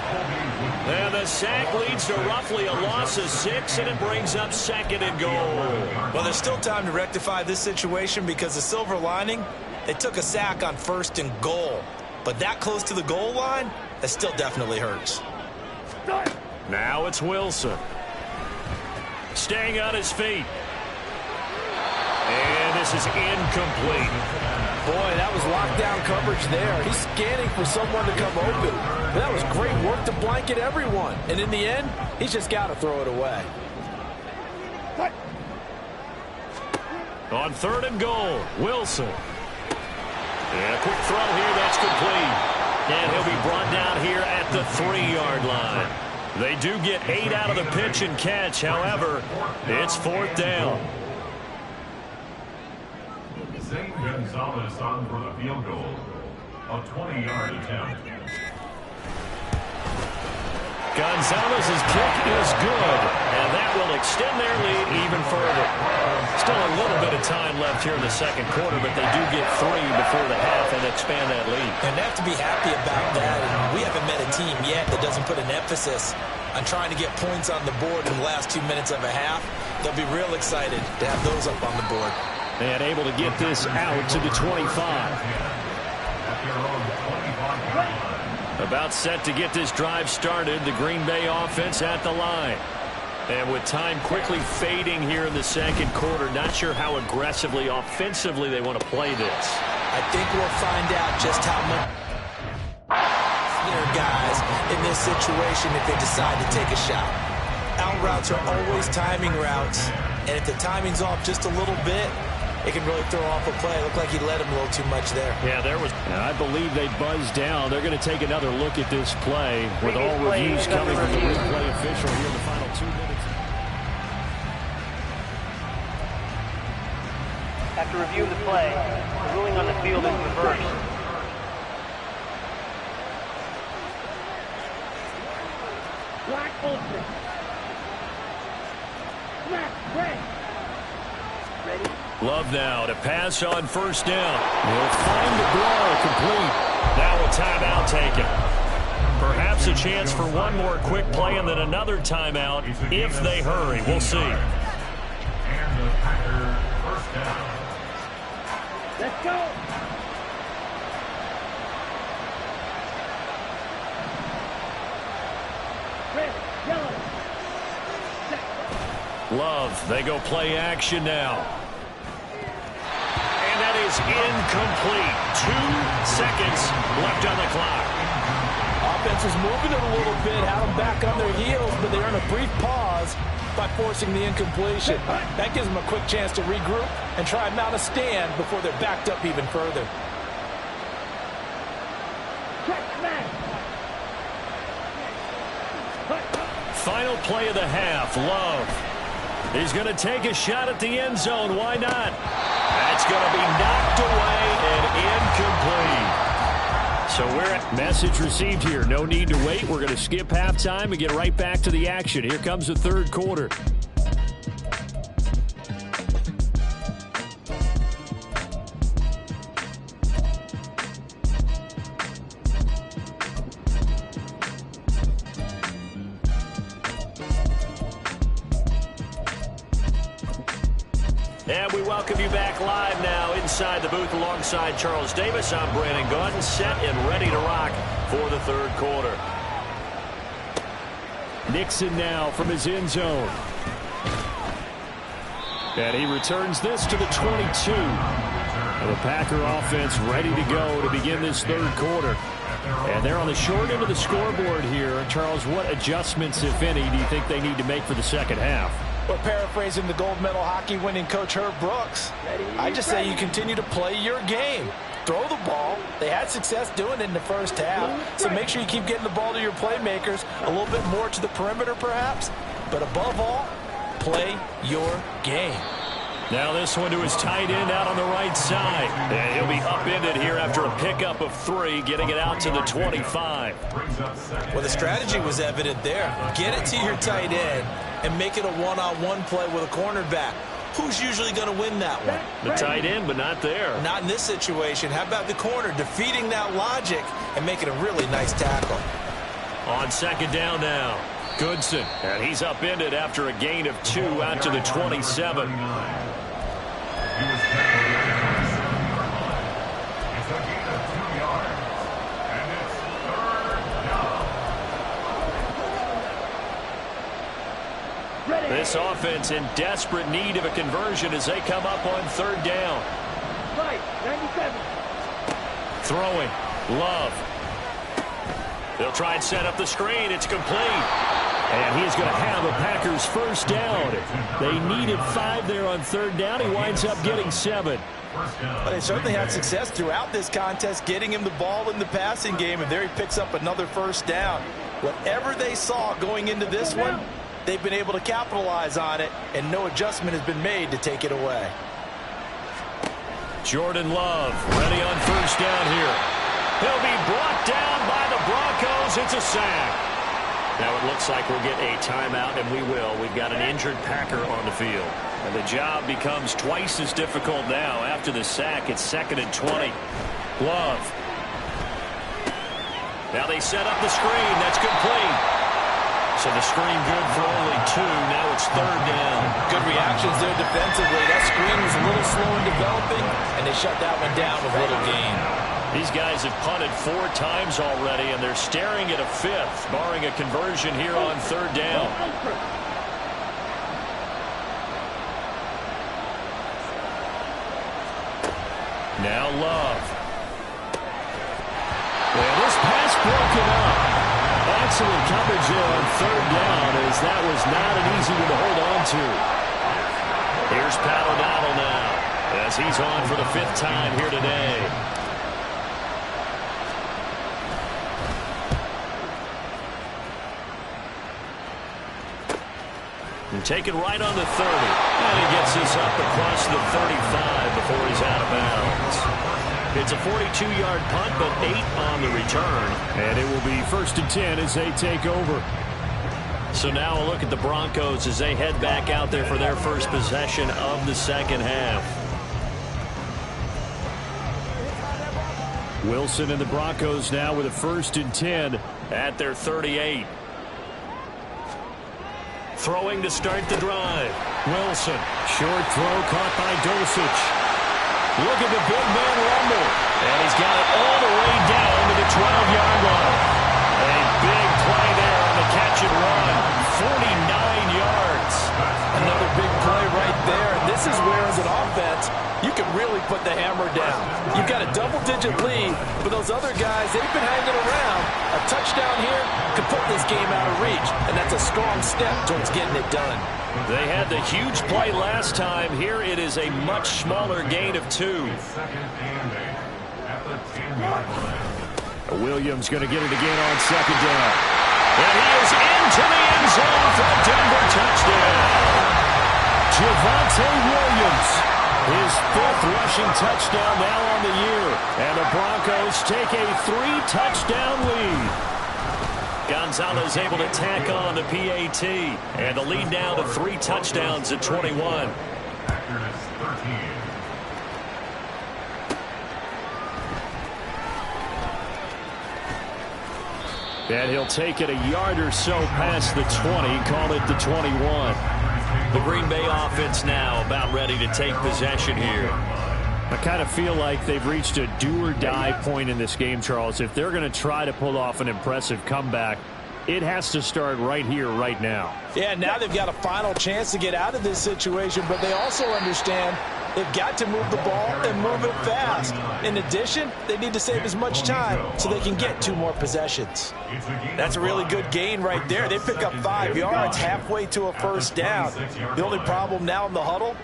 And the sack leads to roughly a loss of 6, and it brings up 2nd and goal. Well, there's still time to rectify this situation because the silver lining, they took a sack on 1st and goal. But that close to the goal line, that still definitely hurts. Now it's Wilson. Staying on his feet. And this is incomplete. Boy, that was lockdown coverage there. He's scanning for someone to come open. But that was great work to blanket everyone. And in the end, he's just got to throw it away. On 3rd and goal, Wilson. And a quick throw here, that's complete. And he'll be brought down here at the 3-yard line. They do get 8 out of the pitch and catch. However, it's 4th down. St. Gonzalez on for the field goal. A 20-yard attempt. Gonzalez's kick is good, and that will extend their lead even further. Still a little bit of time left here in the 2nd quarter, but they do get 3 before the half and expand that lead. And they have to be happy about that. And we haven't met a team yet that doesn't put an emphasis on trying to get points on the board in the last 2 minutes of a half. They'll be real excited to have those up on the board. And able to get this out to the 25. About set to get this drive started. The Green Bay offense at the line. And with time quickly fading here in the 2nd quarter, not sure how aggressively, offensively they want to play this. I think we'll find out just how much guys in this situation if they decide to take a shot. Out routes are always timing routes. And if the timing's off just a little bit, it can really throw off a play. It looked like he let him a little too much there. Yeah, there was. And I believe they buzzed down. They're going to take another look at this play with all reviews coming from the replay official here in the final 2 minutes. After reviewing the play, the ruling on the field is reversed. Black ultra. Black red. Ready? Love now to pass on 1st down. He'll find the blow complete. Now a timeout taken. Perhaps a chance for one more quick play and then another timeout if they hurry. We'll see. And the Packers 1st down. Let's go. Red, yellow. Love, they go play action now. And that is incomplete. 2 seconds left on the clock. Offense was moving it a little bit, had them back on their heels, but they earn a brief pause by forcing the incompletion. That gives them a quick chance to regroup and try and mount a stand before they're backed up even further. Final play of the half, Love. He's going to take a shot at the end zone. Why not? That's going to be knocked away and incomplete. So we're at message received here. No need to wait. We're going to skip halftime and get right back to the action. Here comes the 3rd quarter. And we welcome you back live now inside the booth alongside Charles Davis. I'm Brandon Gaudin, set and ready to rock for the 3rd quarter. Nixon now from his end zone. And he returns this to the 22. And the Packer offense ready to go to begin this 3rd quarter. And they're on the short end of the scoreboard here. Charles, what adjustments, if any, do you think they need to make for the 2nd half? Well, paraphrasing the gold medal hockey winning coach Herb Brooks, I just say you continue to play your game. Throw the ball. They had success doing it in the 1st half, so make sure you keep getting the ball to your playmakers, a little bit more to the perimeter perhaps, but above all, play your game. Now this one to his tight end out on the right side. And he'll be upended here after a pickup of 3, getting it out to the 25. Well, the strategy was evident there. Get it to your tight end and make it a one-on-one play with a cornerback. Who's usually going to win that one? The tight end, but not there. Not in this situation. How about the corner defeating that logic and making a really nice tackle? On second down now, Goodson. And he's upended after a gain of 2 out to the 27. This offense in desperate need of a conversion as they come up on third down. Right, 97. Throwing. Love. They'll try and set up the screen. It's complete. And he's going to have a Packers first down. They needed 5 there on third down. He winds up getting 7. But they certainly had success throughout this contest, getting him the ball in the passing game, and there he picks up another first down. Whatever they saw going into this one, they've been able to capitalize on it, and no adjustment has been made to take it away. Jordan Love ready on first down here. He'll be brought down by the Broncos. It's a sack. Now it looks like we'll get a timeout, and we will. We've got an injured Packer on the field. And the job becomes twice as difficult now. After the sack, it's 2nd and 20. Love. Now they set up the screen. That's complete. So the screen good for only 2. Now it's third down. Good reactions there defensively. That screen was a little slow in developing, and they shut that one down with little gain. These guys have punted 4 times already, and they're staring at a 5th, barring a conversion here on third down. Now Love. And this pass broken up. Excellent coverage there on third down, as that was not an easy one to hold on to. Here's Pat O'Donnell now, as he's on for the 5th time here today. And taken right on the 30. And he gets this up across the 35 before he's out of bounds. It's a 42-yard punt, but 8 on the return. And it will be 1st and 10 as they take over. So now a look at the Broncos as they head back out there for their first possession of the second half. Wilson and the Broncos now with a 1st and 10 at their 38. Throwing to start the drive. Wilson. Short throw caught by Dosich. Look at the big man rumble. And he's got it all the way down to the 12-yard line. A big play there on the catch and run. 49 yards. Another big play right there. And this is where, as an offense, you can really put the hammer down. You've got a double-digit lead, but those other guys, they've been hanging around. A touchdown here could put this game out of reach, and that's a strong step towards getting it done. They had the huge play last time. Here it is a much smaller gain of 2. Williams going to get it again on second down. And he is into the end zone for a Denver touchdown. Javonte Williams, his 5th rushing touchdown now on the year. And the Broncos take a 3-touchdown lead. Gonzalez able to tack on the PAT. And the lead now to 3 touchdowns at 21. And he'll take it a yard or so past the 20, call it the 21. The Green Bay offense now about ready to take possession here. I kind of feel like they've reached a do-or-die point in this game, Charles. If they're going to try to pull off an impressive comeback, it has to start right here, right now. Yeah, now they've got a final chance to get out of this situation, but they also understand they've got to move the ball and move it fast. In addition, they need to save as much time so they can get 2 more possessions. That's a really good gain right there. They pick up 5 yards halfway to a first down. The only problem now in the huddle,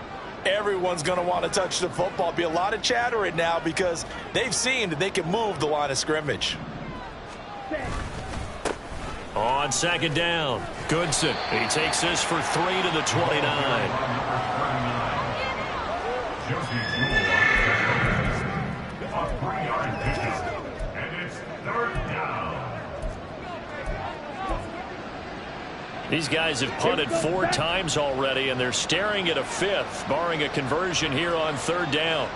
everyone's going to want to touch the football. Be a lot of chatter right now because they've seen that they can move the line of scrimmage. On second down, Goodson. He takes this for 3 to the 29. These guys have punted 4 times already, and they're staring at a 5th, barring a conversion here on 3rd down.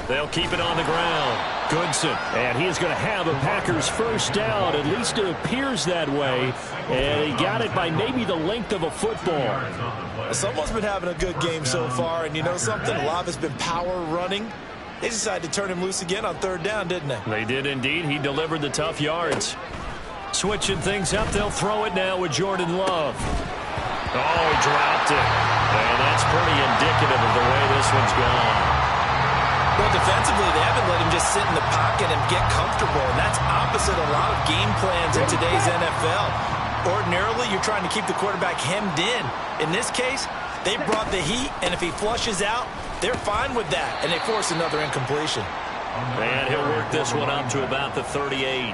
They'll keep it on the ground. Goodson, and he is going to have a Packers first down. At least it appears that way. And he got it by maybe the length of a football. Someone's been having a good game so far, and you know something? A lot has been power running. They decided to turn him loose again on 3rd down, didn't they? They did indeed. He delivered the tough yards. Switching things up, they'll throw it now with Jordan Love. Oh, he dropped it. And that's pretty indicative of the way this one's gone. Well, defensively, they haven't let him just sit in the pocket and get comfortable, and that's opposite a lot of game plans in today's NFL. Ordinarily, you're trying to keep the quarterback hemmed in. In this case, they brought the heat, and if he flushes out, they're fine with that, and they force another incompletion. And he'll work this one up to about the 38.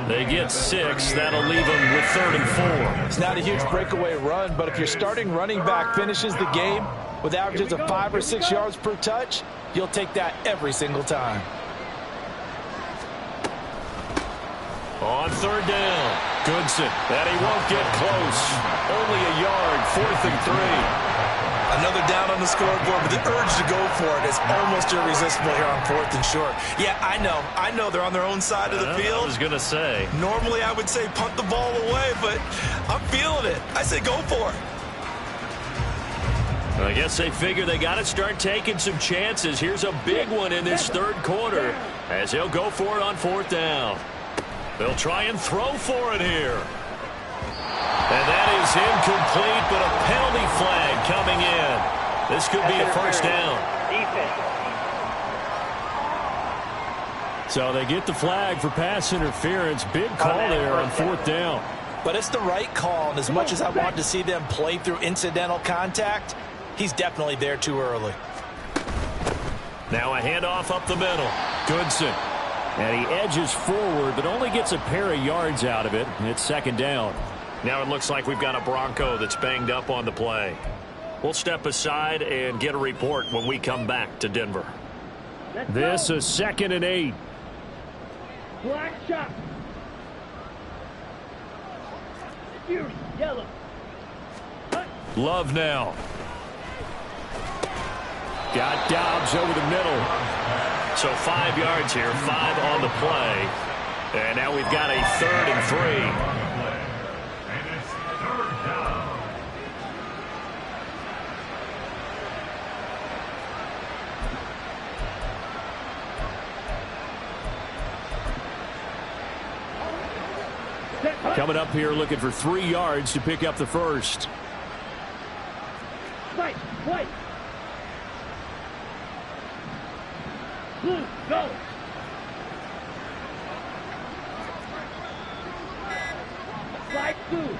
They get 6. That'll leave them with 3rd and 4. It's not a huge breakaway run, but if your starting running back finishes the game with averages of 5 or 6 yards per touch, you'll take that every single time. On 3rd down, Goodson, and he won't get close. Only a yard, 4th and 3. Another down on the scoreboard, but the urge to go for it is almost irresistible here on 4th and short. Yeah, I know they're on their own side of the field. I was going to say. Normally I would say punt the ball away, but I'm feeling it. I say go for it. I guess they figure they got to start taking some chances. Here's a big one in this 3rd quarter as he'll go for it on 4th down. They'll try and throw for it here. And that is incomplete, but a penalty flag coming in. This could be a first down. So they get the flag for pass interference. Big call there on 4th down. But it's the right call, and as much as I want to see them play through incidental contact, he's definitely there too early. Now a handoff up the middle. Goodson. And he edges forward, but only gets a pair of yards out of it. It's 2nd down. Now it looks like we've got a Bronco that's banged up on the play. We'll step aside and get a report when we come back to Denver. This is 2nd and 8. Black shot. Yellow. Love now. Got Dobbs over the middle. So 5 yards here, 5 on the play. And now we've got a 3rd and 3. Coming up here looking for 3 yards to pick up the first. White. Blue, go. Slide 2.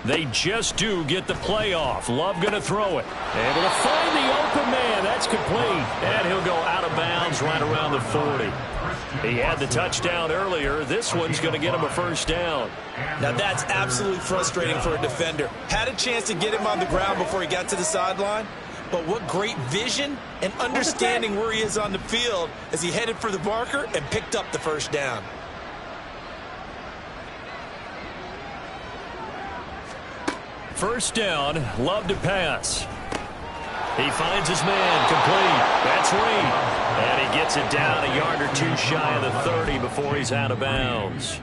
They just do get the play off. Love going to throw it. Able to find the open man. That's complete. And he'll go out of bounds right around the 40. He had the touchdown earlier. This one's going to get him a first down. Now that's absolutely frustrating for a defender. Had a chance to get him on the ground before he got to the sideline. But what great vision and understanding where he is on the field as he headed for the marker and picked up the first down. First down, Love to pass. He finds his man, complete. That's Reed. And he gets it down a yard or 2 shy of the 30 before he's out of bounds.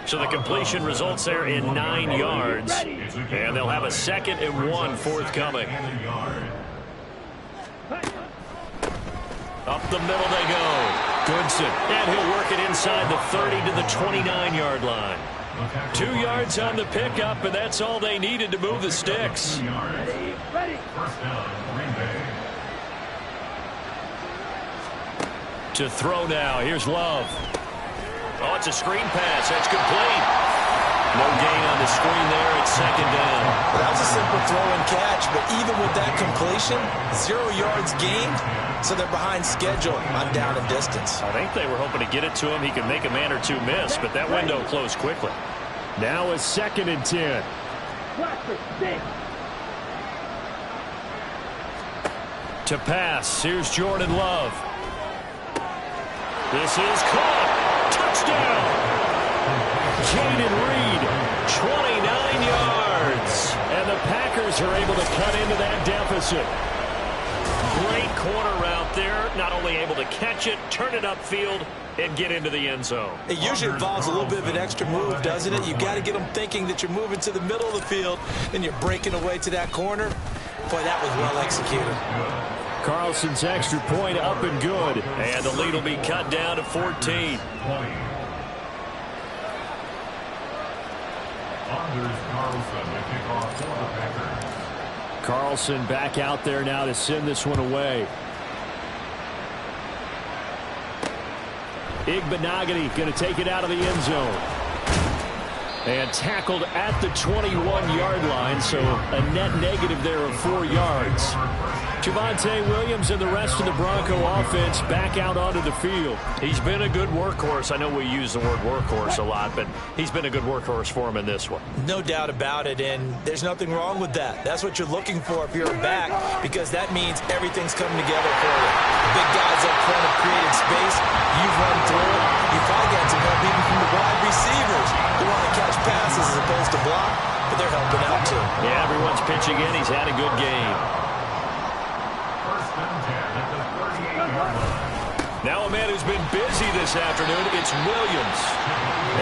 So the completion results there in 9 yards. And they'll have a 2nd and 1 forthcoming. Up the middle they go. Goodson. And he'll work it inside the 30 to the 29-yard line. 2 yards on the pickup, and that's all they needed to move the sticks. To throw now. Here's Love. Oh, it's a screen pass. That's complete. No gain on the screen there. It's 2nd down. Well, that was a simple throw and catch, but even with that completion, 0 yards gained, so they're behind schedule on down and distance. I think they were hoping to get it to him. He could make a man or 2 miss, but that window closed quickly. Now a 2nd and 10. To pass. Here's Jordan Love. This is caught. Touchdown. Jaden Reed, 29 yards. And the Packers are able to cut into that deficit. Great corner route there. Not only able to catch it, turn it upfield, and get into the end zone. It usually involves a little bit of an extra move, doesn't it? You've got to get them thinking that you're moving to the middle of the field, and you're breaking away to that corner. Boy, that was well executed. Carlson's extra point up and good. And the lead will be cut down to 14. Anders Carlson to kick off for the Packers. Carlson back out there now to send this one away. Igbenogany going to take it out of the end zone. And tackled at the 21-yard line, so a net negative there of 4 yards. Javonte Williams and the rest of the Bronco offense back out onto the field. He's been a good workhorse. I know we use the word workhorse a lot, but he's been a good workhorse for him in this one. No doubt about it, and there's nothing wrong with that. That's what you're looking for if you're a back, because that means everything's coming together for you. Big guys up front have created space. You've run through it. You've probably got some help even from the wide receivers who want to catch passes as opposed to block, but they're helping out too. Yeah, everyone's pitching in. He's had a good game. Now a man who's been busy this afternoon, it's Williams.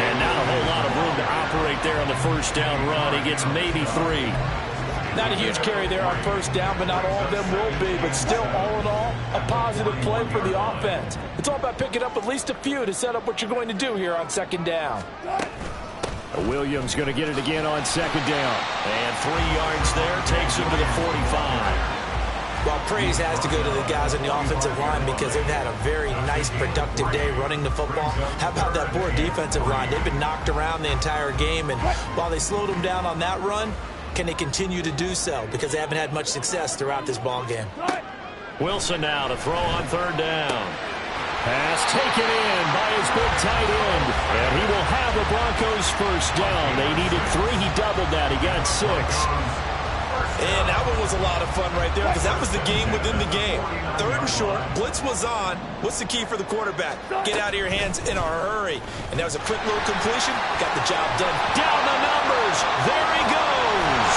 And not a whole lot of room to operate there on the first down run. He gets maybe 3. Not a huge carry there on first down, but not all of them will be. But still, all in all, a positive play for the offense. It's all about picking up at least a few to set up what you're going to do here on second down. Williams going to get it again on second down. And 3 yards there, takes him to the 45. Well, praise has to go to the guys on the offensive line because they've had a very nice, productive day running the football. How about that poor defensive line? They've been knocked around the entire game, and while they slowed them down on that run, can they continue to do so? Because they haven't had much success throughout this ball game. Wilson now to throw on third down. Pass taken in by his big tight end. And he will have the Broncos first down. They needed 3. He doubled that. He got 6. And that one was a lot of fun right there because that was the game within the game. Third and short, blitz was on. What's the key for the quarterback? Get out of your hands in a hurry. And that was a quick little completion. Got the job done. Down the numbers. There he goes.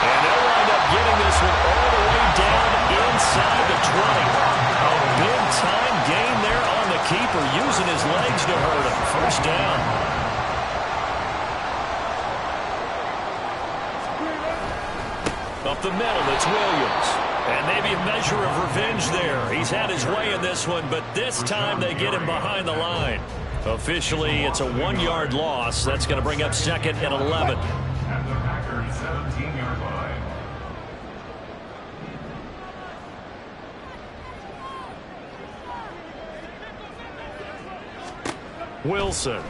And they'll wind up getting this one all the way down inside the 20. A big-time gain there on the keeper, using his legs to hurt him. First down. Up the middle, it's Williams. And maybe a measure of revenge there. He's had his way in this one, but this time they get him behind the line. Officially, it's a 1-yard loss. That's going to bring up second and 11. At the Packers' 17-yard line. Wilson.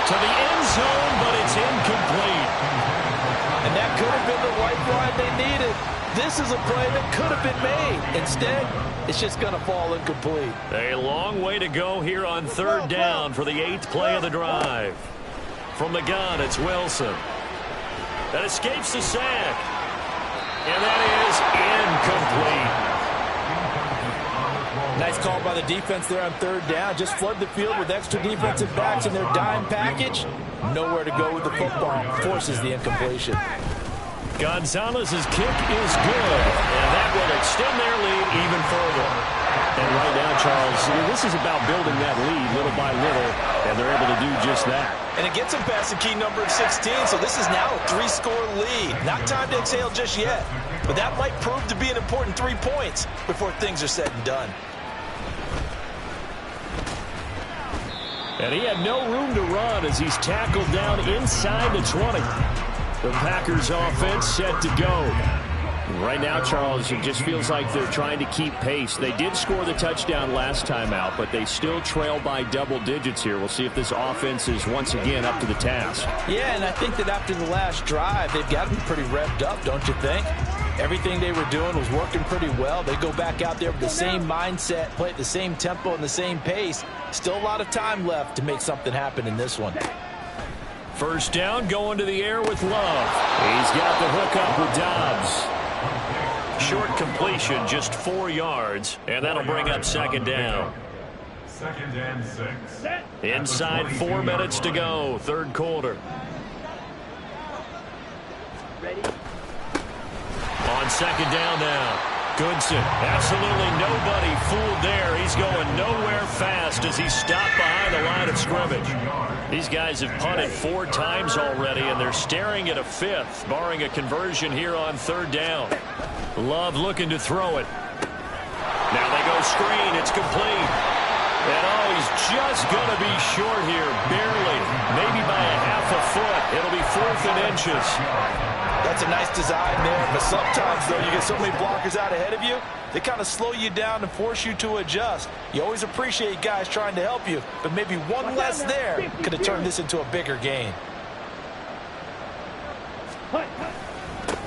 To the end zone, but it's incomplete. And that could have been the lifeline they needed. This is a play that could have been made. Instead, it's just going to fall incomplete. A long way to go here on third down for the 8th play of the drive. From the gun, it's Wilson. That escapes the sack. And that is incomplete. Nice call by the defense there on third down. Just flood the field with extra defensive backs in their dime package. Nowhere to go with the football. Forces the incompletion. Gonzalez's kick is good. And that will extend their lead even further. And right now, Charles, this is about building that lead little by little. And they're able to do just that. And it gets them past the key number of 16. So this is now a 3-score lead. Not time to exhale just yet. But that might prove to be an important 3 points before things are said and done. And he had no room to run as he's tackled down inside the 20. The Packers offense set to go. Right now, Charles, it just feels like they're trying to keep pace. They did score the touchdown last time out, but they still trail by double digits here. We'll see if this offense is once again up to the task. Yeah, and I think that after the last drive, they've got to be pretty revved up, don't you think? Everything they were doing was working pretty well. They go back out there with the same mindset, play at the same tempo and the same pace. Still a lot of time left to make something happen in this one. First down, going to the air with Love. He's got the hook up with Dobbs. Short completion, just 4 yards, and that'll bring up second down. Second and 6. Inside 4 minutes to go, third quarter. Ready? On second down now. Goodson, absolutely nobody fooled there. He's going nowhere fast as he's stopped behind the line of scrimmage. These guys have punted 4 times already, and they're staring at a 5th, barring a conversion here on third down. Love looking to throw it. Now they go screen. It's complete. And oh, he's just going to be short here, barely, maybe by a half a foot. It'll be 4th and inches. That's a nice design there, but sometimes, though, you get so many blockers out ahead of you, they kind of slow you down and force you to adjust. You always appreciate guys trying to help you, but maybe one less there could have turned this into a bigger gain.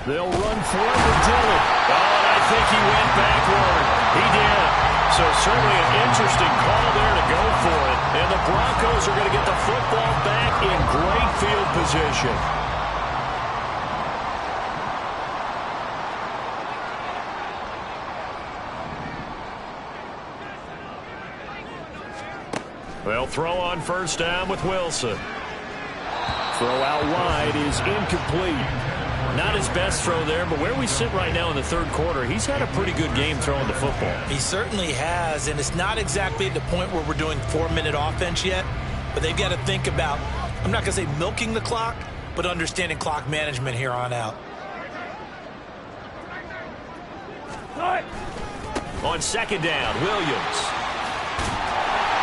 They'll run for it with Dillon. Oh, and I think he went backward. He did. So certainly an interesting call there to go for it. And the Broncos are going to get the football back in great field position. They'll throw on first down with Wilson. Throw out wide is incomplete. Not his best throw there, but where we sit right now in the third quarter, he's had a pretty good game throwing the football. He certainly has, and it's not exactly at the point where we're doing 4-minute offense yet, but they've got to think about, I'm not going to say milking the clock, but understanding clock management here on out. On second down, Williams.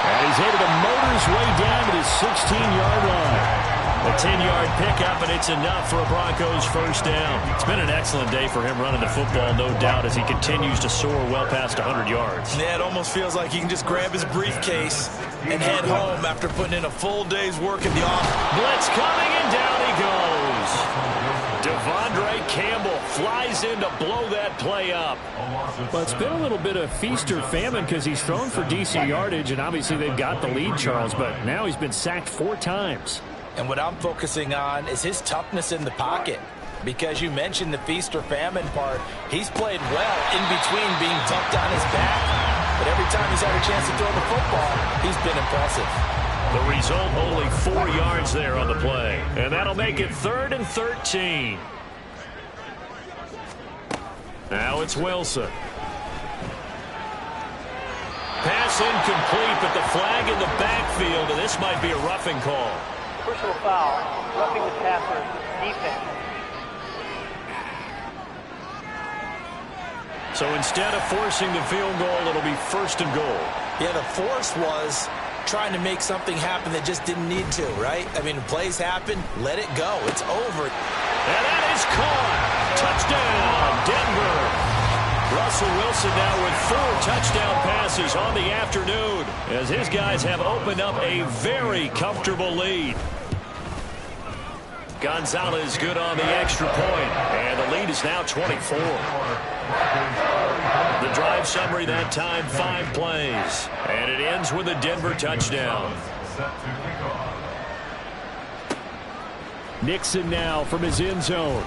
And he's able to motor his way down to his 16-yard line. A 10-yard pickup, and it's enough for a Broncos first down. It's been an excellent day for him running the football, no doubt, as he continues to soar well past 100 yards. Yeah, it almost feels like he can just grab his briefcase and head home after putting in a full day's work in the office. Blitz coming, and down he goes. Devondre Campbell flies in to blow that play up. Well, it's been a little bit of feast or famine because he's thrown for decent yardage, and obviously they've got the lead, Charles, but now he's been sacked 4 times. And what I'm focusing on is his toughness in the pocket. Because you mentioned the feast or famine part, he's played well in between being dumped on his back. But every time he's had a chance to throw the football, he's been impressive. The result, only 4 yards there on the play. And that'll make it 3rd and 13. Now it's Wilson. Pass incomplete, but the flag in the backfield, and this might be a roughing call. Personal foul, roughing the passer, defense. So instead of forcing the field goal, it'll be 1st and goal. Yeah, the force was trying to make something happen that just didn't need to, right? I mean, plays happen, let it go. It's over. And that is caught. Touchdown, Denver. Russell Wilson now with 4 touchdown passes on the afternoon as his guys have opened up a very comfortable lead. Gonzalez good on the extra point, and the lead is now 24. The drive summary that time, 5 plays, and it ends with a Denver touchdown. Nixon now from his end zone.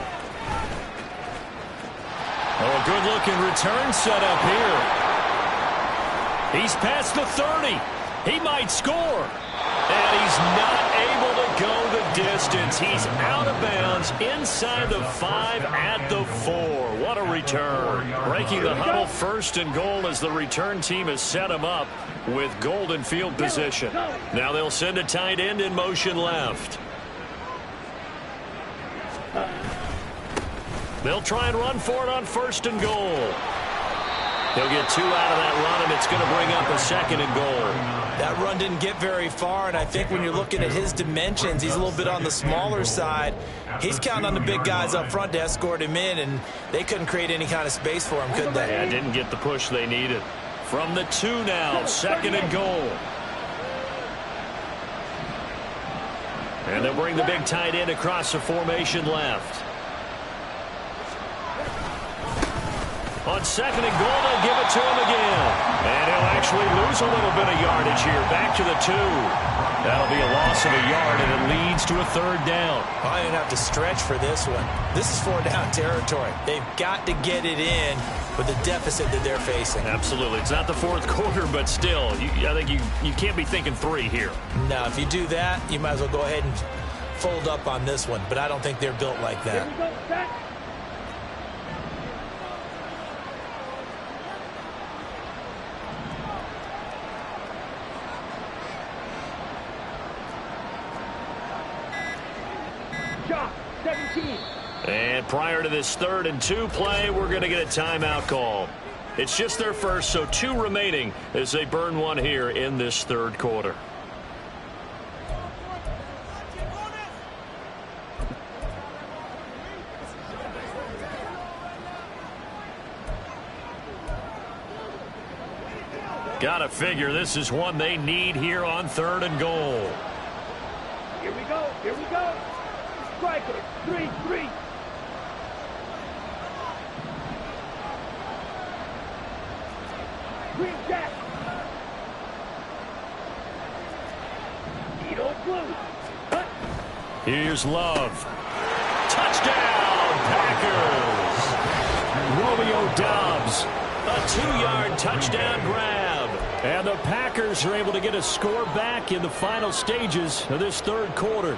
Oh, a good-looking return set up here. He's past the 30. He might score. And he's not able to go the distance. He's out of bounds inside the 5 at the 4. What a return. Breaking the huddle, 1st and goal as the return team has set him up with golden field position. Now they'll send a tight end in motion left. They'll try and run for it on 1st and goal. He'll get 2 out of that run, and it's going to bring up a 2nd and goal. That run didn't get very far, and I think when you're looking at his dimensions, he's a little bit on the smaller side. He's counting on the big guys up front to escort him in, and they couldn't create any kind of space for him, could they? Yeah, didn't get the push they needed. From the 2 now, 2nd and goal. And they'll bring the big tight end across the formation left. On 2nd and goal, they'll give it to him again. And he'll actually lose a little bit of yardage here. Back to the 2. That'll be a loss of a yard, and it leads to a third down. I didn't have to stretch for this one. This is 4-down territory. They've got to get it in with the deficit that they're facing. Absolutely. It's not the fourth quarter, but still, I think you can't be thinking 3 here. Now, if you do that, you might as well go ahead and fold up on this one, but I don't think they're built like that. Here we go, set. Shot, 17. And prior to this 3rd and 2 play, we're going to get a timeout call. It's just their first, so 2 remaining as they burn one here in this 3rd quarter. Gotta figure this is one they need here on 3rd and goal. Here we go, here we go. Striker, 3-3. Green Jack. Edo Blue. Cut. Here's Love. Touchdown, Packers! Romeo Doubs, a 2-yard touchdown grab. And the Packers are able to get a score back in the final stages of this 3rd quarter.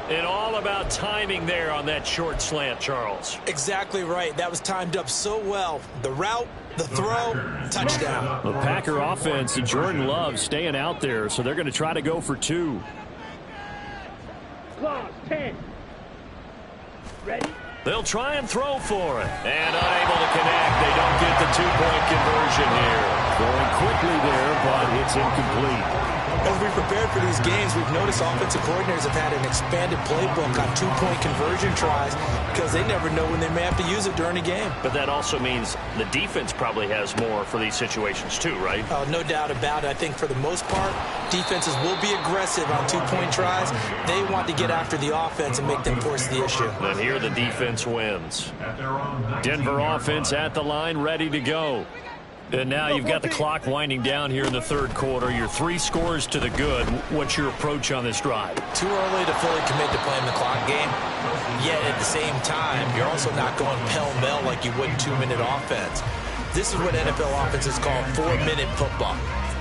And all about timing there on that short slant, Charles. Exactly right. That was timed up so well. The route, the throw, touchdown. The Packer offense and Jordan Love staying out there, so they're going to try to go for 2. Claws, 10. Ready? They'll try and throw for it. And unable to connect. They don't get the 2-point conversion here. Going quickly there, but it's incomplete. As we prepared for these games, we've noticed offensive coordinators have had an expanded playbook on 2-point conversion tries because they never know when they may have to use it during a game. But that also means the defense probably has more for these situations too, right? No doubt about it. I think for the most part, defenses will be aggressive on 2-point tries. They want to get after the offense and make them force the issue. And here the defense wins. Denver offense at the line, ready to go. And now you've got the clock winding down here in the 3rd quarter. You're 3 scores to the good. What's your approach on this drive? Too early to fully commit to playing the clock game. Yet at the same time, you're also not going pell-mell like you would 2-minute offense. This is what NFL offenses call 4-minute football.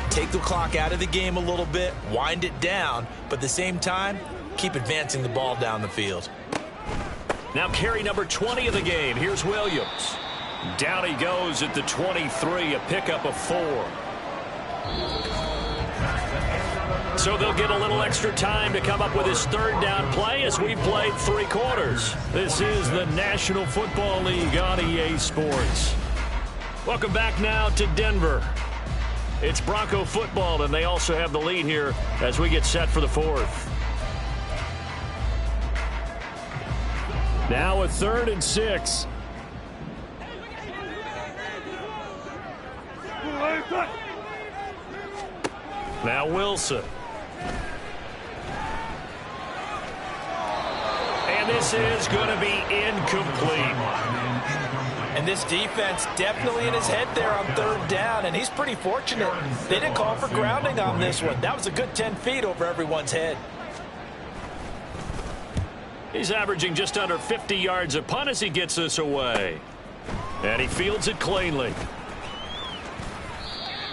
Take the clock out of the game a little bit, wind it down, but at the same time, keep advancing the ball down the field. Now carry number 20 of the game. Here's Williams. Down he goes at the 23, a pickup of 4. So they'll get a little extra time to come up with his 3rd down play as we've played 3 quarters. This is the National Football League on EA Sports. Welcome back now to Denver. It's Bronco football, and they also have the lead here as we get set for the 4th. Now a 3rd and 6. Now Wilson. And this is going to be incomplete. And this defense definitely in his head there on 3rd down, and he's pretty fortunate. They didn't call for grounding on this one. That was a good 10 feet over everyone's head. He's averaging just under 50 yards a punt as he gets this away. And he fields it cleanly.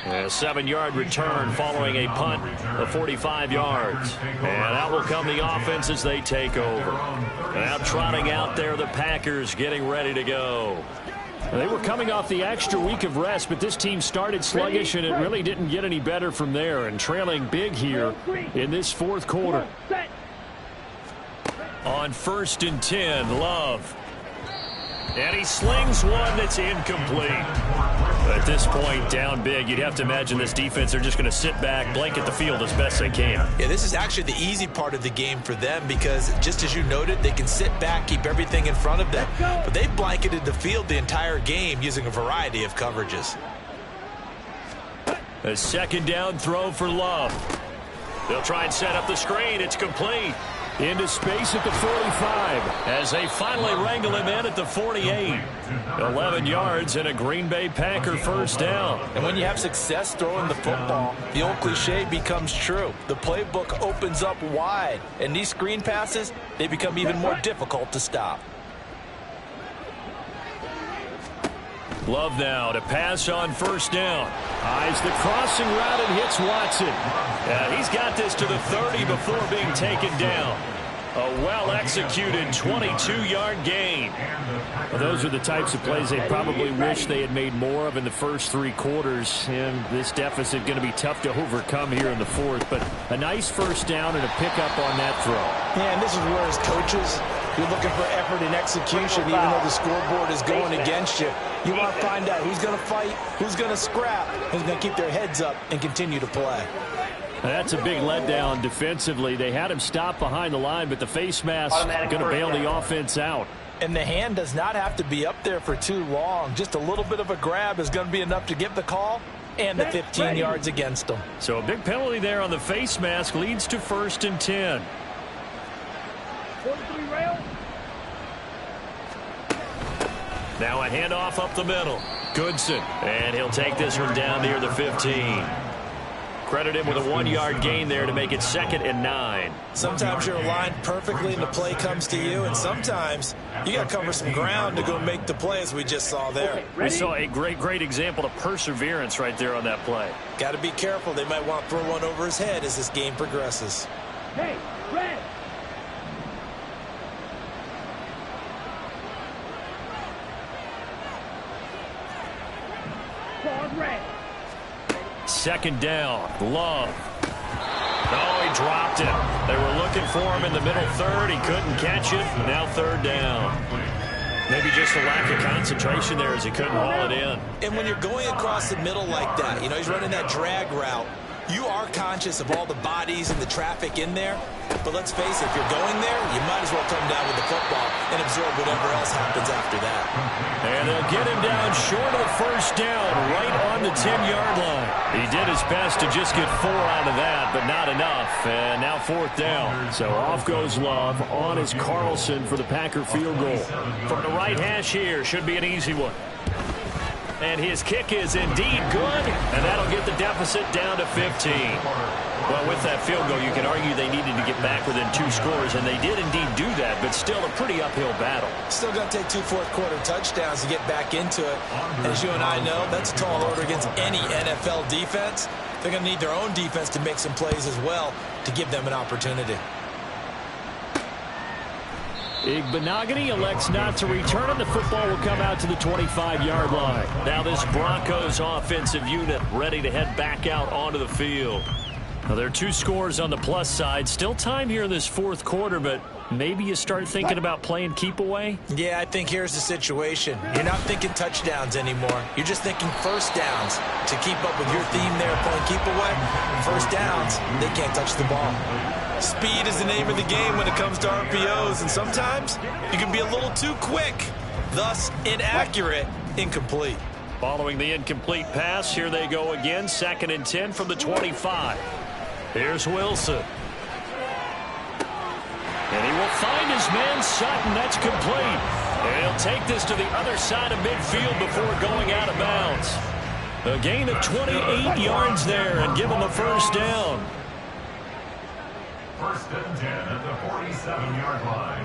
A 7-yard return following a punt of 45 yards. And out will come the offense as they take over. Now trotting out there the Packers getting ready to go. They were coming off the extra week of rest, but this team started sluggish, and it really didn't get any better from there. And trailing big here in this 4th quarter. On 1st and 10, Love. And he slings one that's incomplete. At this point, down big, you'd have to imagine this defense, they're just going to sit back, blanket the field as best they can. Yeah, this is actually the easy part of the game for them because, just as you noted, they can sit back, keep everything in front of them. But they've blanketed the field the entire game using a variety of coverages. A 2nd down throw for Love. They'll try and set up the screen. It's complete. Into space at the 45 as they finally wrangle him in at the 48. 11 yards and a Green Bay Packer first down. And when you have success throwing the football, the old cliche becomes true. The playbook opens up wide, and these screen passes, they become even more difficult to stop. Love now to pass on first down. Eyes the crossing route and hits Watson. He's got this to the 30 before being taken down. A well-executed 22-yard gain. Well, those are the types of plays they probably wish they had made more of in the first 3 quarters. And this deficit going to be tough to overcome here in the fourth. But a nice first down and a pickup on that throw. Yeah, and this is where as coaches, you're looking for effort and execution even though the scoreboard is going against you. You want to find out who's going to fight, who's going to scrap, who's going to keep their heads up and continue to play. That's a big letdown defensively. They had him stop behind the line, but the face mask going to bail the offense out. And the hand does not have to be up there for too long. Just a little bit of a grab is going to be enough to give the call and the 15 yards against them. So a big penalty there on the face mask leads to 1st and 10. 43 rail. Now a handoff up the middle. Goodson. And he'll take this one down near the 15. Credit him with a 1-yard gain there to make it 2nd and 9. Sometimes you're aligned perfectly and the play comes to you, and sometimes you got to cover some ground to go make the play, as we just saw there. We saw a great example of perseverance right there on that play. Got to be careful. They might want to throw one over his head as this game progresses. Hey, red. Pause red. 2nd down. Love. Oh, he dropped it. They were looking for him in the middle third. He couldn't catch it. Now 3rd down. Maybe just a lack of concentration there as he couldn't haul it in. And when you're going across the middle like that, you know, he's running that drag route, you are conscious of all the bodies and the traffic in there. But let's face it, if you're going there, you might as well come down with the football and absorb whatever else happens after that. And they'll get him down short of the 1st down, right on the 10-yard line. He did his best to just get 4 out of that, but not enough. And now 4th down. So off goes Love. On is Carlson for the Packer field goal. From the right hash here, should be an easy one. And his kick is indeed good, and that'll get the deficit down to 15. Well, with that field goal, you can argue they needed to get back within 2 scores, and they did indeed do that, but still a pretty uphill battle. Still going to take 2 fourth-quarter touchdowns to get back into it. And as you and I know, that's a tall order against any NFL defense. They're going to need their own defense to make some plays as well to give them an opportunity. Igbenogany elects not to return, and the football will come out to the 25-yard line. Now this Broncos offensive unit ready to head back out onto the field. Now there are 2 scores on the plus side. Still time here in this 4th quarter, but maybe you start thinking about playing keep away? Yeah, I think here's the situation. You're not thinking touchdowns anymore. You're just thinking first downs. To keep up with your theme there, playing keep away, first downs, they can't touch the ball. Speed is the name of the game when it comes to RPOs, and sometimes you can be a little too quick, thus inaccurate, incomplete. Following the incomplete pass, here they go again, 2nd and 10 from the 25. Here's Wilson. And he will find his man Sutton. That's complete. And he'll take this to the other side of midfield before going out of bounds. A gain of 28 yards there and give him a first down. 1st and 10 at the 47-yard line.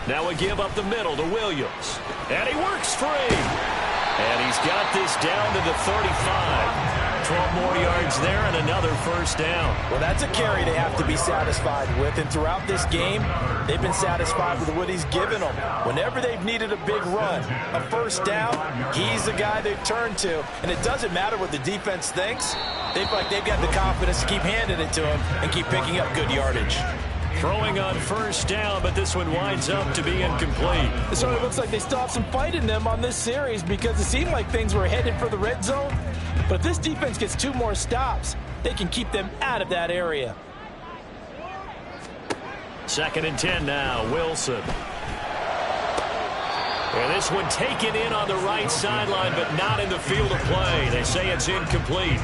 Now a give up the middle to Williams. And he works free. And he's got this down to the 35. 12 more yards there and another first down. Well, that's a carry they have to be satisfied with. And throughout this game, they've been satisfied with what he's given them. Whenever they've needed a big run, a first down, he's the guy they've turned to. And it doesn't matter what the defense thinks. They feel like they've got the confidence to keep handing it to him and keep picking up good yardage. Throwing on first down, but this one winds up to be incomplete. It certainly looks like they still have some fight in them on this series because it seemed like things were headed for the red zone. But if this defense gets 2 more stops, they can keep them out of that area. 2nd and 10 now, Wilson. And this one taken in on the right sideline, but not in the field of play. They say it's incomplete.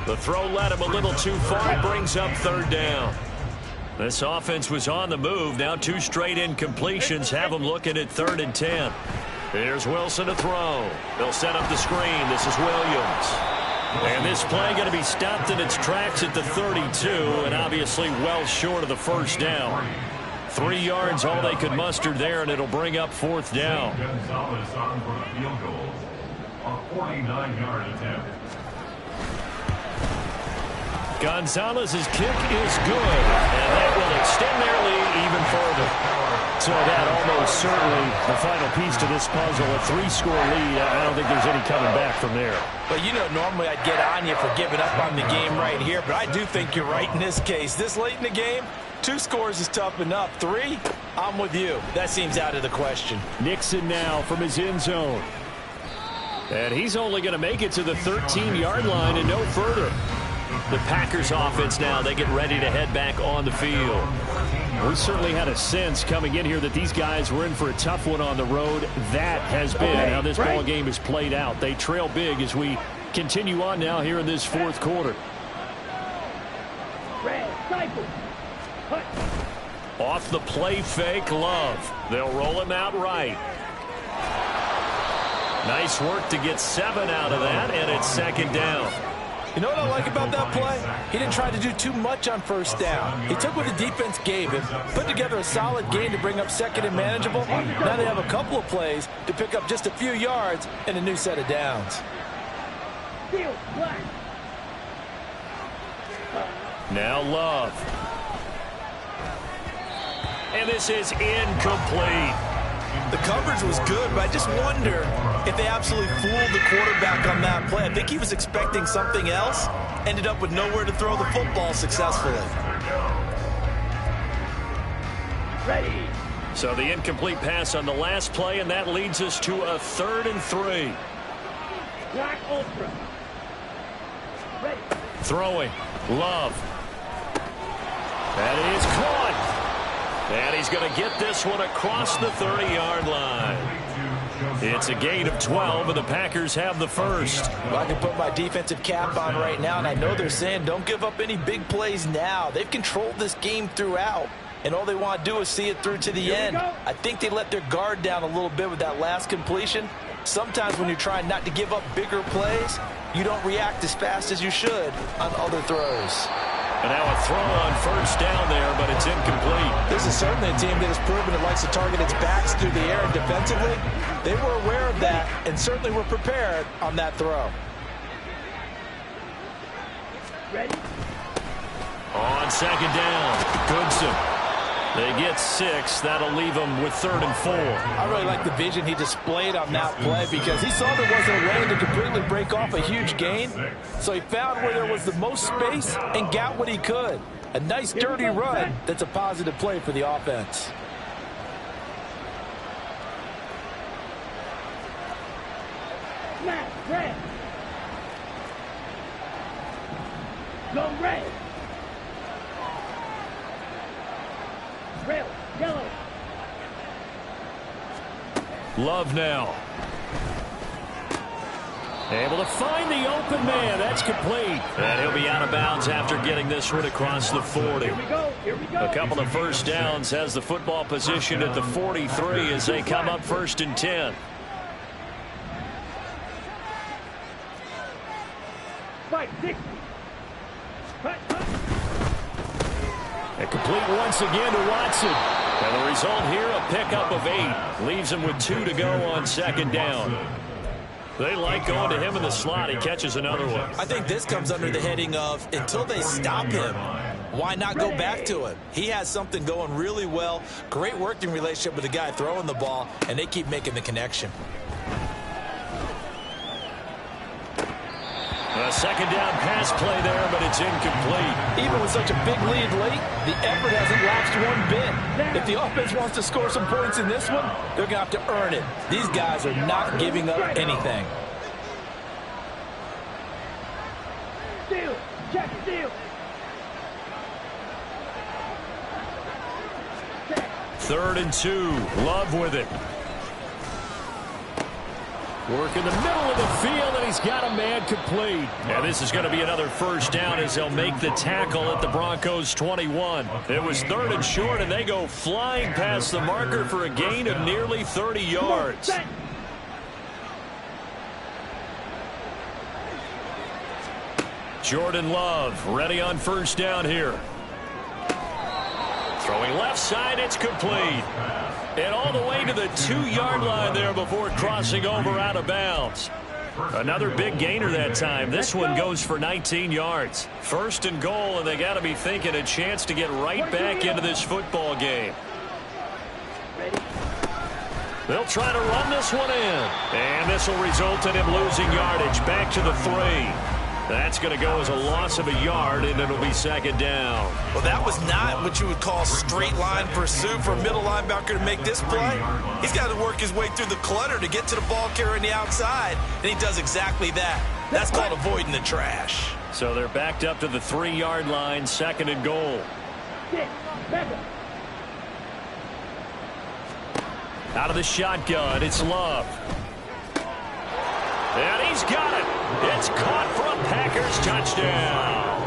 The throw led him a little too far. Brings up 3rd down. This offense was on the move. Now 2 straight incompletions have them looking at 3rd and 10. Here's Wilson to throw. They'll set up the screen. This is Williams. And this play going to be stopped in its tracks at the 32, and obviously well short of the first down. 3 yards all they could muster there, and it'll bring up 4th down. Gonzalez on for the field goal. A 49-yard attempt. Gonzalez's kick is good, and that will extend their lead even further. So that almost certainly the final piece to this puzzle, a 3-score lead. I don't think there's any coming back from there. But you know, normally I'd get on you for giving up on the game right here, but I do think you're right in this case. This late in the game, 2 scores is tough enough. 3, I'm with you. That seems out of the question. Nixon now from his end zone. And he's only going to make it to the 13-yard line and no further. The Packers offense now, they get ready to head back on the field. We certainly had a sense coming in here that these guys were in for a tough one on the road. That has been how this ball game is played out. They trail big as we continue on now here in this 4th quarter. Off the play fake, Love. They'll roll him out right. Nice work to get 7 out of that, and it's 2nd down. You know what I like about that play? He didn't try to do too much on 1st down. He took what the defense gave him, put together a solid game to bring up 2nd and manageable. Now they have a couple of plays to pick up just a few yards and a new set of downs. Now Love. And this is incomplete. The coverage was good, but I just wonder if they absolutely fooled the quarterback on that play. I think he was expecting something else, ended up with nowhere to throw the football successfully. Ready. So the incomplete pass on the last play, and that leads us to a 3rd and 3. Black Ultra. Ready. Throwing. Love. That is caught. And he's going to get this one across the 30-yard line. It's a gain of 12, and the Packers have the first. Well, I can put my defensive cap on right now, and I know they're saying don't give up any big plays now. They've controlled this game throughout, and all they want to do is see it through to the end. I think they let their guard down a little bit with that last completion. Sometimes when you're trying not to give up bigger plays, you don't react as fast as you should on other throws. And now a throw on 1st down there, but it's incomplete. This is certainly a team that has proven it likes to target its backs through the air and defensively. They were aware of that and certainly were prepared on that throw. Ready. On 2nd down, Goodson. They get 6. That'll leave them with 3rd and 4. I really like the vision he displayed on that play because he saw there wasn't a way to completely break off a huge gain. So he found where there was the most space and got what he could. A nice dirty run that's a positive play for the offense. Snap. Red. Go red. Red. Yellow. Love now. Able to find the open man. That's complete. And he'll be out of bounds after getting this one across the 40. Here we go. Here we go. A couple of 1st downs, has the football position at the 43 as they come up 1st and 10. Fight 60. Cut. And complete once again to Watson. And the result here, a pickup of 8. Leaves him with 2 to go on 2nd down. They like going to him in the slot. He catches another one. I think this comes under the heading of until they stop him, why not go back to him? He has something going really well. Great working relationship with the guy throwing the ball, and they keep making the connection. A 2nd down pass play there, but it's incomplete. Even with such a big lead late, the effort hasn't lapsed one bit. If the offense wants to score some points in this one, they're going to have to earn it. These guys are not giving up anything. Steal. Check. Steal. 3rd and 2. Love with it. Work in the middle of the field, and he's got a man complete. And this is going to be another first down as they'll make the tackle at the Broncos 21. It was 3rd and short, and they go flying past the marker for a gain of nearly 30 yards. Jordan Love ready on first down here. Throwing left side, it's complete. And all the way to the 2-yard line there before crossing over out of bounds. Another big gainer that time. This one goes for 19 yards. 1st and goal, and they got to be thinking a chance to get right back into this football game. They'll try to run this one in. And this will result in him losing yardage back to the 3. That's going to go as a loss of a yard, and it'll be 2nd down. Well, that was not what you would call straight line pursuit for a middle linebacker to make this play. He's got to work his way through the clutter to get to the ball carrier on the outside, and he does exactly that. That's called avoiding the trash. So they're backed up to the 3-yard line, 2nd and goal. Out of the shotgun, it's Love. And he's got it. It's caught for a Packers touchdown.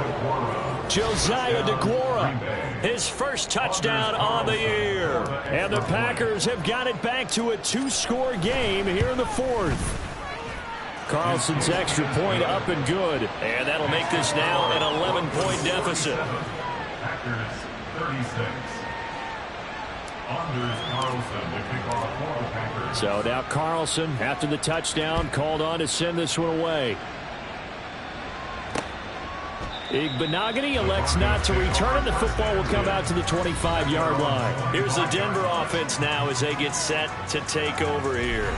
Josiah DeGuara, his first touchdown on the year. And the Packers have got it back to a 2-score game here in the 4th. Carlson's extra point up and good. And that'll make this now an 11-point deficit. Packers 36. Anders Carlson to kick off for the Packers. So now Carlson, after the touchdown, called on to send this one away. Igbenogany elects not to return, and the football will come out to the 25-yard line. Here's the Denver offense now as they get set to take over here.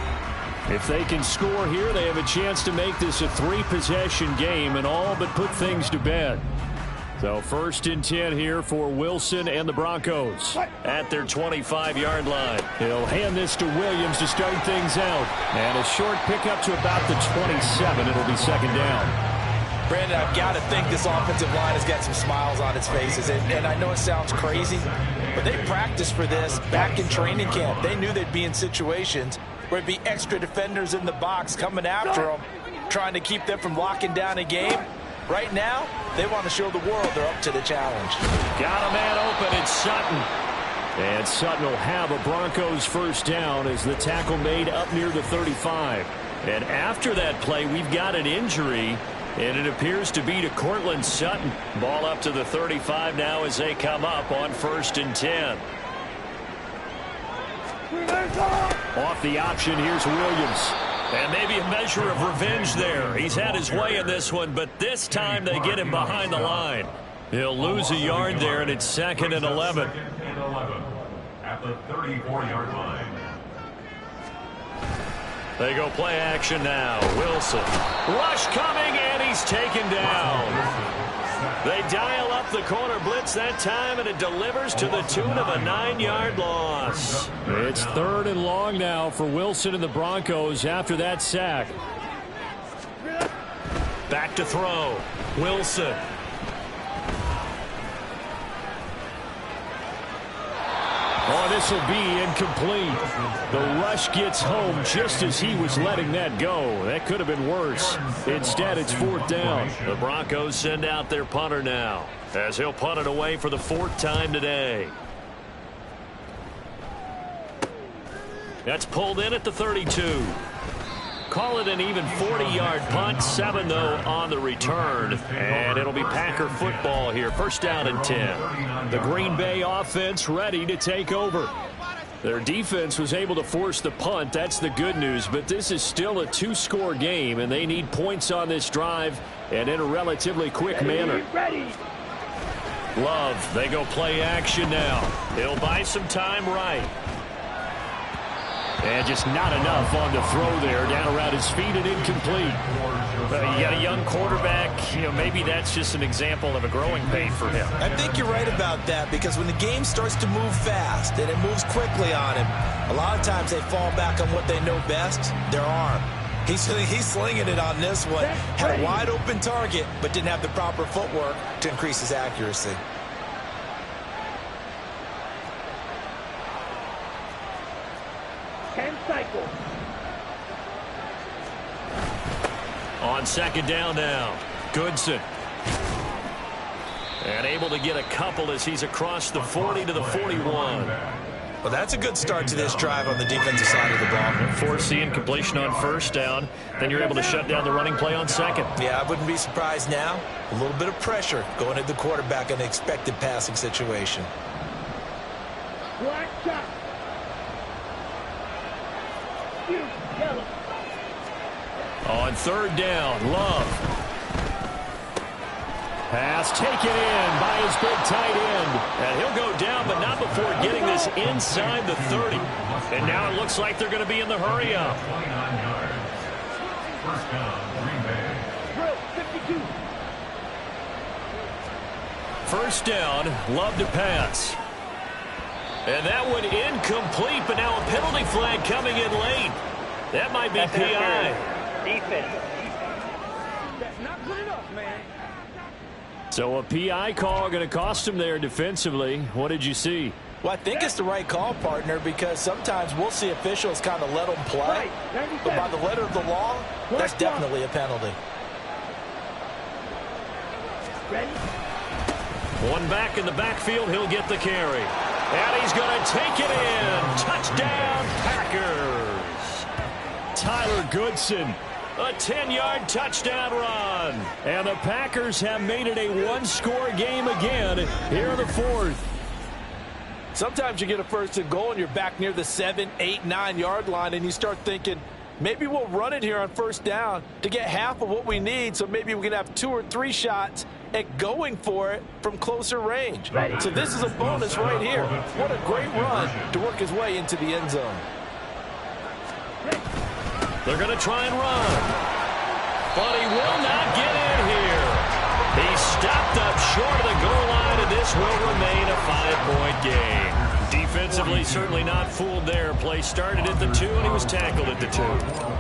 If they can score here, they have a chance to make this a 3-possession game and all but put things to bed. So 1st and 10 here for Wilson and the Broncos at their 25-yard line. He'll hand this to Williams to start things out. And a short pickup to about the 27. It'll be 2nd down. Brandon, I've got to think this offensive line has got some smiles on its faces. And I know it sounds crazy, but they practiced for this back in training camp. They knew they'd be in situations where it'd be extra defenders in the box coming after them, trying to keep them from locking down a game. Right now, they want to show the world they're up to the challenge. Got a man open, it's Sutton. And Sutton will have a Broncos first down as the tackle made up near the 35. And after that play, we've got an injury, and it appears to be to Courtland Sutton. Ball up to the 35 now as they come up on 1st and 10. Off the option, here's Williams. And maybe a measure of revenge there. He's had his way in this one, but this time they get him behind the line. He'll lose a yard there, and it's 2nd and 11. 2nd and 11 at the 34-yard line. They go play action now. Wilson. Rush coming, and he's taken down. They dial up the corner blitz that time, and it delivers to the tune of a 9-yard loss. It's 3rd and long now for Wilson and the Broncos after that sack. Back to throw. Wilson. Oh, this will be incomplete. The rush gets home just as he was letting that go. That could have been worse. Instead, it's 4th down. The Broncos send out their punter now, as he'll punt it away for the 4th time today. That's pulled in at the 32. Call it an even 40-yard punt. 7, though, on the return. And it'll be Packer football here. 1st down and 10. The Green Bay offense ready to take over. Their defense was able to force the punt. That's the good news. But this is still a 2-score game, and they need points on this drive and in a relatively quick manner. Love, they go play action now. He'll buy some time right. And just not enough on the throw there. Down around his feet and incomplete. You got a young quarterback. Maybe that's just an example of a growing pain for him. I think you're right about that, because when the game starts to move fast and it moves quickly on him, a lot of times they fall back on what they know best, their arm. He's slinging it on this one. Had a wide open target, but didn't have the proper footwork to increase his accuracy. On second down now, Goodson. And able to get a couple as he's across the 40 to the 41. Well, that's a good start to this drive on the defensive side of the ball. Force the incompletion on first down. Then you're able to shut down the running play on second. Yeah, I wouldn't be surprised now. A little bit of pressure going at the quarterback in an expected passing situation. Black shot. Yellow. On third down, Love. Pass taken in by his big tight end. And he'll go down, but not before getting this inside the 30. And now it looks like they're going to be in the hurry up. 29 yards. First down, Green Bay. Drill, 52. First down, Love to pass. And that one incomplete, but now a penalty flag coming in late. That might be PI. Defense. That's not good enough, man. So a PI call going to cost him there defensively. What did you see? Well, I think it's the right call, partner, because sometimes we'll see officials kind of let them play. But by the letter of the law, that's definitely a penalty. Ready? One back in the backfield, he'll get the carry. And he's going to take it in. Touchdown, Packers. Tyler Goodson. A 10-yard touchdown run. And the Packers have made it a one-score game again here in the fourth. Sometimes you get a first and goal and you're back near the 7, 8, 9-yard line and you start thinking, maybe we'll run it here on first down to get half of what we need, so maybe we can have 2 or 3 shots at going for it from closer range. So this is a bonus right here. What a great run to work his way into the end zone. They're going to try and run. But he will not get in here. He's stopped up short of the goal line, and this will remain a 5-point game. Defensively, certainly not fooled there. Play started at the 2, and he was tackled at the 2.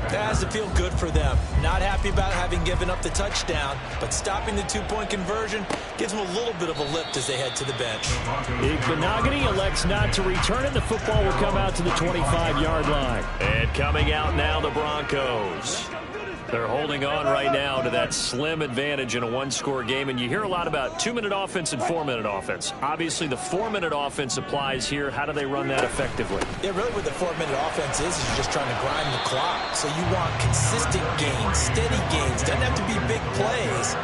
That has to feel good for them. Not happy about having given up the touchdown, but stopping the 2-point conversion gives them a little bit of a lift as they head to the bench. Igbenogany elects not to return it. The football will come out to the 25-yard line. And coming out now, the Broncos. They're holding on right now to that slim advantage in a one-score game, and you hear a lot about 2-minute offense and 4-minute offense. Obviously, the 4-minute offense applies here. How do they run that effectively? Yeah, really what the 4-minute offense is you're just trying to grind the clock. So you want consistent gains, steady gains. Doesn't have to be big plays,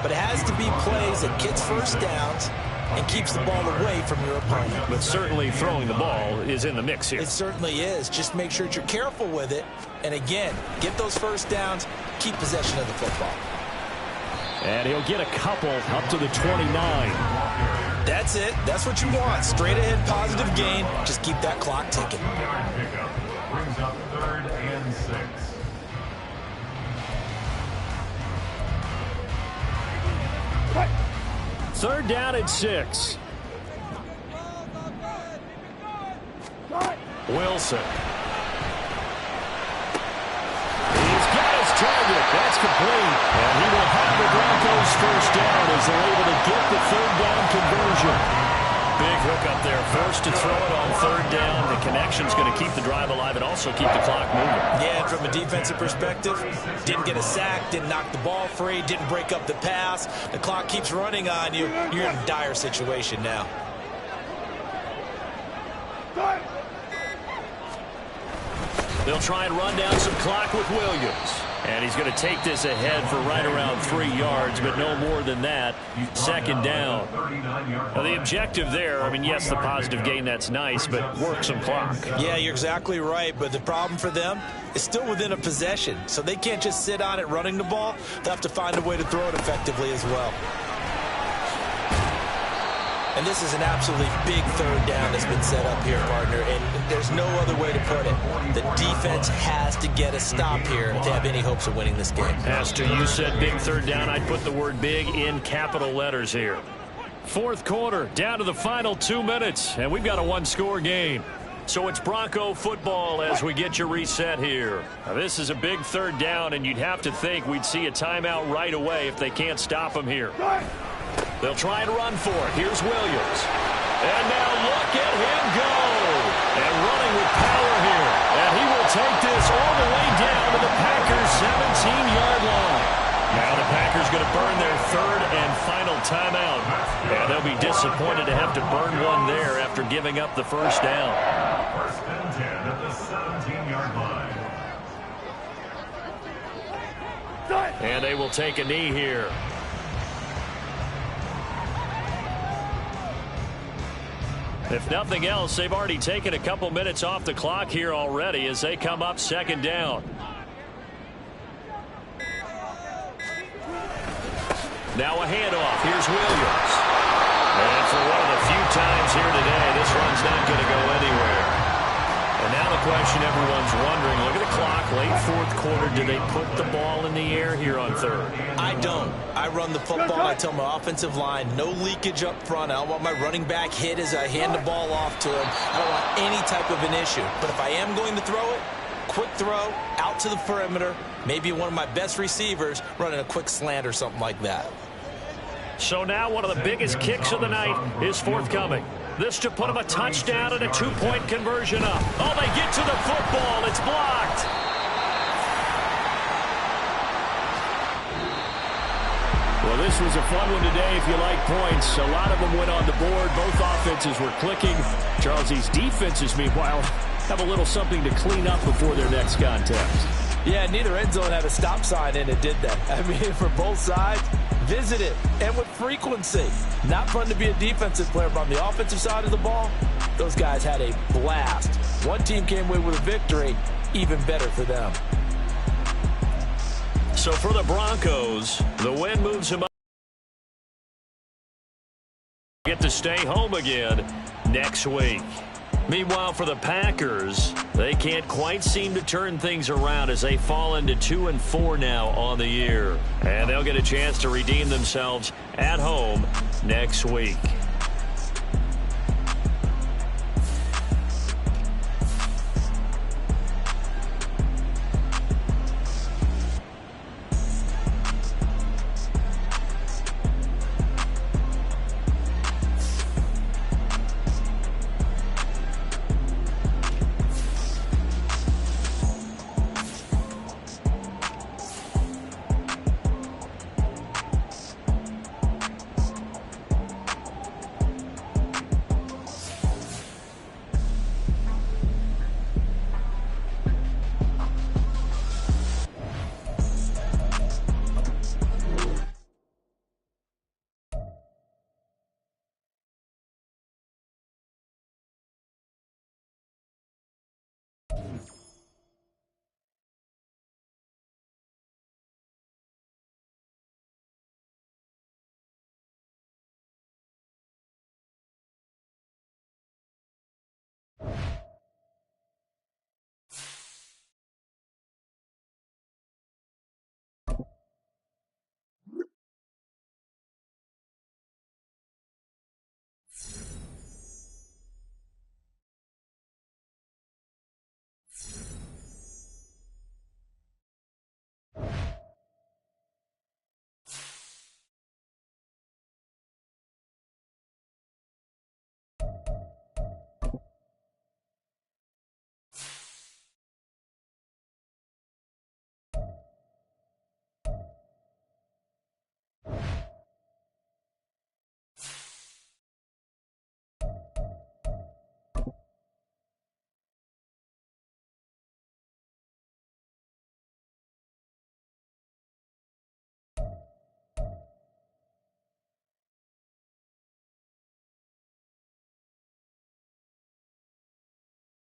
but it has to be plays that gets first downs and keeps the ball away from your opponent. But certainly throwing the ball is in the mix here. It certainly is. Just make sure that you're careful with it. And again, get those first downs, keep possession of the football. And he'll get a couple up to the 29. That's it. That's what you want. Straight ahead positive gain. Just keep that clock ticking. Pickup brings up 3rd and 6. Third down and 6. Wilson. He's got his target. That's complete. And he will have the Broncos first down as they're able to get the third down conversion. Big hook up there. Forced to throw it on third down. The connection's going to keep the drive alive and also keep the clock moving. Yeah, and from a defensive perspective, didn't get a sack, didn't knock the ball free, didn't break up the pass. The clock keeps running on you. You're in a dire situation now. They'll try and run down some clock with Williams. And he's going to take this ahead for right around 3 yards, but no more than that. Second down. Now, the objective there, I mean, yes, the positive gain, that's nice, but work some clock. Yeah, you're exactly right, but the problem for them is still within a possession. So they can't just sit on it running the ball. They'll have to find a way to throw it effectively as well. And this is an absolutely big third down that's been set up here, partner, and there's no other way to put it. The defense has to get a stop here if they have any hopes of winning this game. Pastor, you said big third down. I'd put the word big in capital letters here. Fourth quarter, down to the final 2 minutes, and we've got a one-score game. So it's Bronco football as we get you reset here. Now, this is a big third down, and you'd have to think we'd see a timeout right away if they can't stop them here. They'll try and run for it. Here's Williams. And now look at him go. And running with power here. And he will take this all the way down to the Packers' 17-yard line. be disappointed to have to burn one there after giving up the first down. First and 10 at the 17-yard line. And they will take a knee here. If nothing else, they've already taken a couple minutes off the clock here already as they come up second down. Now a handoff. Here's Williams. And for one of the few times here today, this run's not going to go anywhere. And now the question everyone's wondering, look at the clock, late fourth quarter, do they put the ball in the air here on third? I don't. I run the football. I tell my offensive line, no leakage up front. I don't want my running back hit as I hand the ball off to him. I don't want any type of an issue. But if I am going to throw it, quick throw, out to the perimeter, maybe one of my best receivers running a quick slant or something like that. So now one of the biggest kicks of the night is forthcoming. This to put him a touchdown and a two-point conversion up. Oh, they get to the football. It's blocked. Well, this was a fun one today if you like points. A lot of them went on the board. Both offenses were clicking. Charles, these defenses, meanwhile, have a little something to clean up before their next contest. Yeah, neither end zone had a stop sign in it, did that. I mean, for both sides, visit it, and with frequency. Not fun to be a defensive player, but on the offensive side of the ball, those guys had a blast. One team came away with a victory, even better for them. So for the Broncos, the win moves them up. Get to stay home again next week. Meanwhile, for the Packers, they can't quite seem to turn things around as they fall into 2-4 now on the year. And they'll get a chance to redeem themselves at home next week.